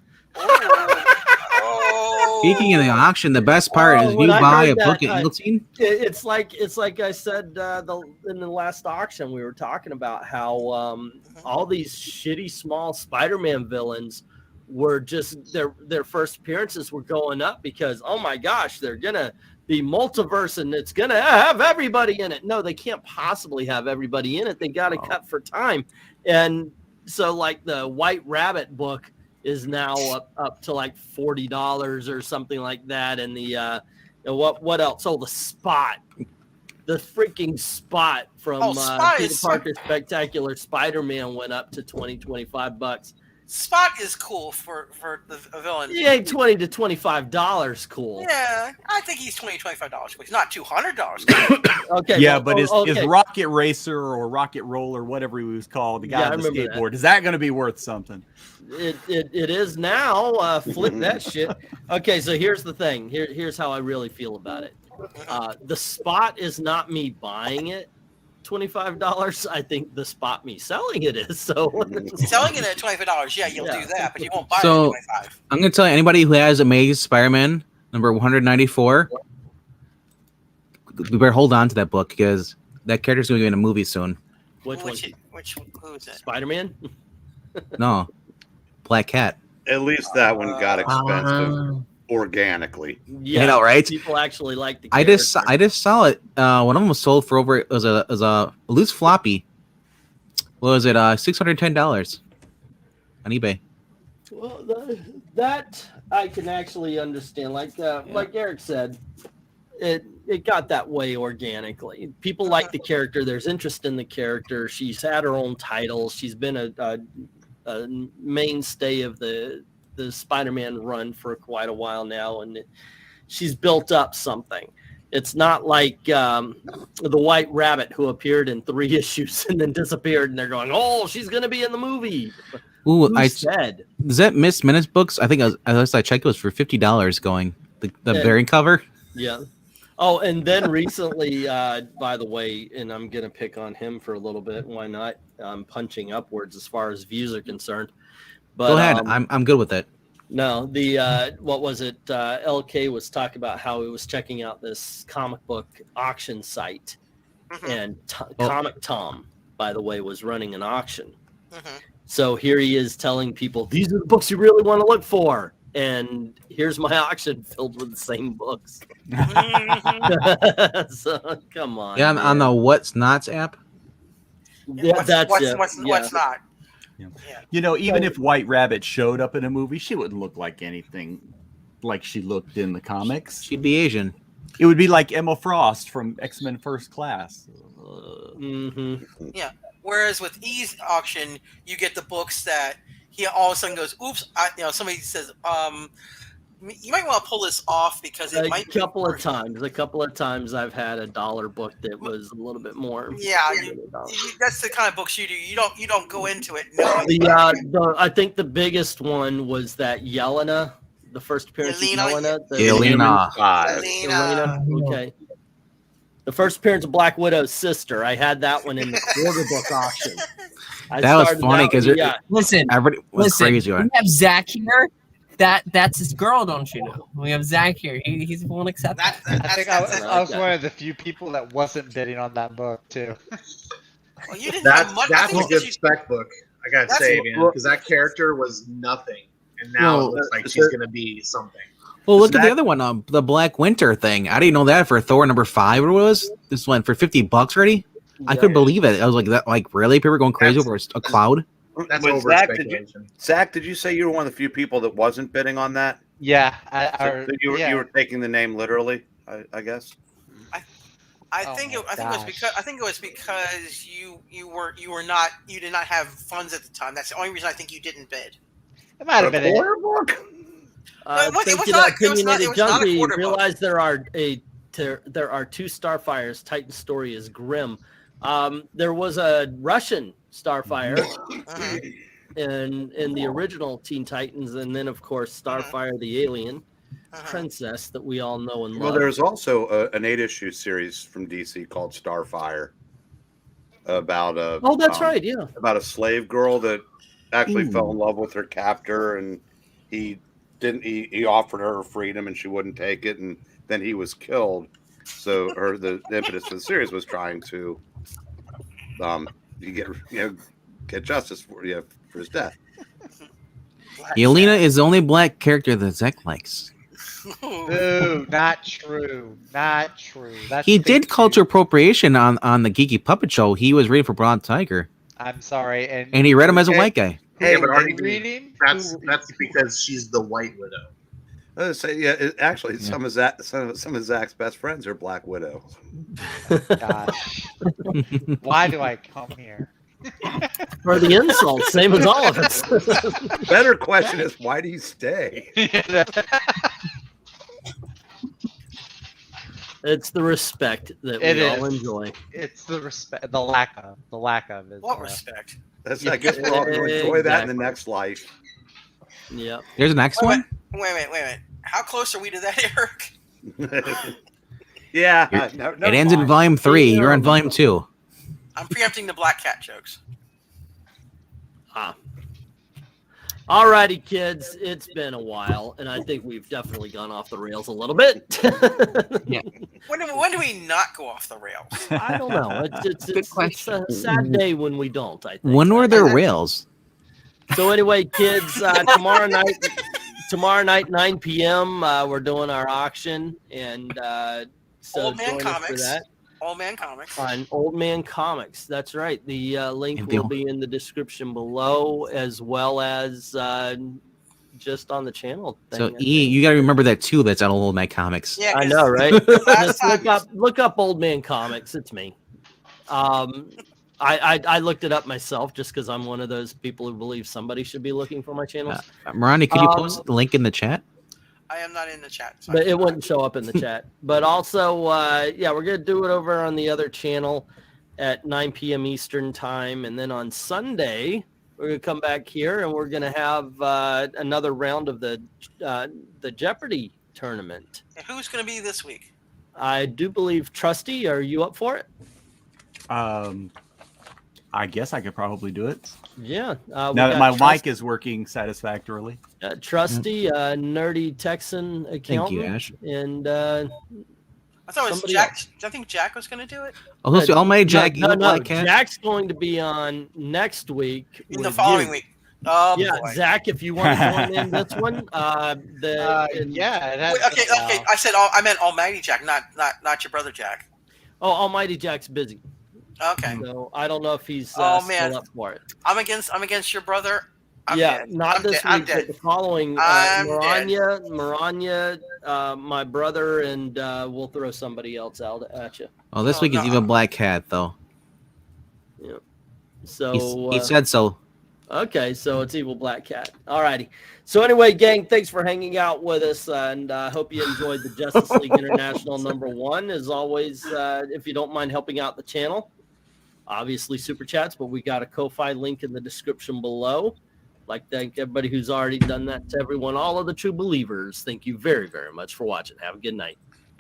Speaking of the auction, the best part is when you I buy a heard book that, at Yeltsin. It's like I said in the last auction, we were talking about how all these shitty small Spider-Man villains were just their first appearances were going up because, oh my gosh, they're gonna be multiverse and it's gonna have everybody in it. No, they can't possibly have everybody in it. They got to cut for time. And so like the White Rabbit book is now up to like $40 or something like that. And the what else? Oh, the Spot, the freaking Spot from Peter Parker's Spectacular Spider-Man went up to $20-25. Spot is cool for the villain. He ain't $20 to $25 cool. Yeah, I think he's $20-25 cool. He's not $200 cool. Okay. Yeah, well, but is okay. Rocket Racer or Rocket Roller, whatever he was called, the guy on the skateboard, is that going to be worth something? It is now. Flip that shit. Okay, so here's the thing. Here's how I really feel about it. The Spot is not me buying it. $25. I think the Spot me selling it is. So selling it at $25, yeah, you'll do that, but you won't buy it at $25. I'm gonna tell you, anybody who has Amazing Spider-Man number 194, we better hold on to that book because that character's going to be in a movie soon. Which who is it? Spider-Man? No, Black Cat. At least that one got expensive organically. Yeah, you know, right? People actually like the I just saw it. One of them was sold for over. It was a loose floppy. What was it? $610 on eBay. Well, that I can actually understand. Like Eric said, it got that way organically. People like the character. There's interest in the character. She's had her own titles. She's been a mainstay of the Spider-Man run for quite a while now, and she's built up something. It's not like the White Rabbit who appeared in 3 issues and then disappeared, and they're going, "Oh, she's gonna be in the movie." Ooh, Who said? Is that Miss Minutes books? I think I checked, it was for $50 going the variant cover. Yeah. Oh, and then recently, by the way, and I'm gonna pick on him for a little bit. Why not? I'm punching upwards as far as views are concerned. But, go ahead. I'm good with it. No, the what was it? LK was talking about how he was checking out this comic book auction site, and Comic Tom, by the way, was running an auction. So here he is telling people, "These are the books you really want to look for," and here's my auction filled with the same books. So come on. Yeah, on the What's Nots app. Yeah, what's not. Yeah. You know, even if White Rabbit showed up in a movie, she wouldn't look like anything like she looked in the comics. She'd be Asian. It would be like Emma Frost from X-Men First Class. Yeah. Whereas with E's auction, you get the books that he all of a sudden goes, "Oops!" Somebody says, "You might want to pull this off because it might." A couple of times, I've had a dollar book that was a little bit more. Yeah, that's the kind of books you do. You don't go into it. I think the biggest one was that Yelena, the first appearance of Yelena. Yelena. Okay. The first appearance of Black Widow's sister. I had that one in the quarter book auction. That was funny because listen, everybody was crazy. We have Zach here. That's his girl, don't you know? We have Zach here. He won't accept that. I think I was one of the few people that wasn't bidding on that book too. Well, you didn't that's a good spec book. I gotta say, man, because that character was nothing, and now it looks like she's gonna be something. Well, look at the other one, the Black Winter thing. I didn't know that for Thor number 5. What it was? This one for $50 already. Yeah. I couldn't believe it. I was like, "That like really? People were going crazy over a cloud." That's over speculation. Zach, did you say you were one of the few people that wasn't bidding on that? Yeah, you were taking the name literally, I guess. I think it was because you did not have funds at the time. That's the only reason I think you didn't bid. It might have been it. Quarter book? Thank you to Opinionated Junkie. Realize there are two Starfires. Titan's story is grim. There was a Russian Starfire in the original Teen Titans, and then of course Starfire the alien princess that we all know and love. Well, there's also an 8-issue series from DC called Starfire about that's right, yeah, about a slave girl that actually fell in love with her captor, and he offered her freedom and she wouldn't take it, and then he was killed. So the impetus for the series was trying to get justice for his death. Yelena is the only black character that Zach likes. Boo, not true. Not true. He did culture appropriation on the Geeky Puppet Show. He was reading for Brown Tiger. I'm sorry. And he read him as a white guy. Hey, but are you reading? That's because she's the White Widow. I was say, actually, some of Zach's best friends are Black Widow. Gosh. Why do I come here? For the insult, same as all of us. Better question is, why do you stay? It's the respect that we all enjoy. It's the respect, the lack of it. What respect? That's I guess we'll enjoy that in the next life. Yeah. There's an next one. Wait a minute. How close are we to that, Eric? Yeah. It ends in volume 3. You're on volume 2. I'm preempting the Black Cat jokes. All righty, kids. It's been a while, and I think we've definitely gone off the rails a little bit. Yeah. When do we not go off the rails? I don't know. It's a sad day when we don't, I think. When were there rails? So anyway, kids, tomorrow night, 9 p.m., we're doing our auction, and so Old Man join us for Comics. that. Old Man Comics. On Old Man Comics, that's right. The link will be in the description below, as well as just on the channel thing. So you got to remember that too. That's on Old Man Comics. Yeah, I know, right? Just look up Old Man Comics. It's me. I looked it up myself just because I'm one of those people who believe somebody should be looking for my channels. Marani, could you post the link in the chat? I am not in the chat. So But it wouldn't show up in the chat. But also, we're going to do it over on the other channel at 9 p.m. Eastern time. And then on Sunday, we're going to come back here and we're going to have another round of the Jeopardy tournament. Who's going to be this week? I do believe Trusty. Are you up for it? I guess I could probably do it. Yeah. Now that my mic is working satisfactorily. Trusty, Nerdy Texan accountant. Thank you, Ash. And I thought it was Jack. I think Jack was going to do it. Oh, let's do Almighty Jack. No. Jack's going to be on next week. In the following week. Oh, yeah, boy. Zach, if you want to join in this one, yeah. Okay. I said I meant Almighty Jack, not your brother Jack. Oh, Almighty Jack's busy. Okay. So I don't know if he's still up for it. I'm against your brother. Not this week, but the following. Maranya, my brother, and we'll throw somebody else out at you. Oh, this week is even Black Cat though. Yeah. So he said so. Okay, so it's Evil Black Cat. All righty. So anyway, gang, thanks for hanging out with us, and I hope you enjoyed the Justice League International #1. As always, if you don't mind helping out the channel, obviously super chats, but we got a Ko-Fi link in the description below. I'd like to thank everybody who's already done that. To everyone, all of the true believers, thank you very, very much for watching. Have a good night.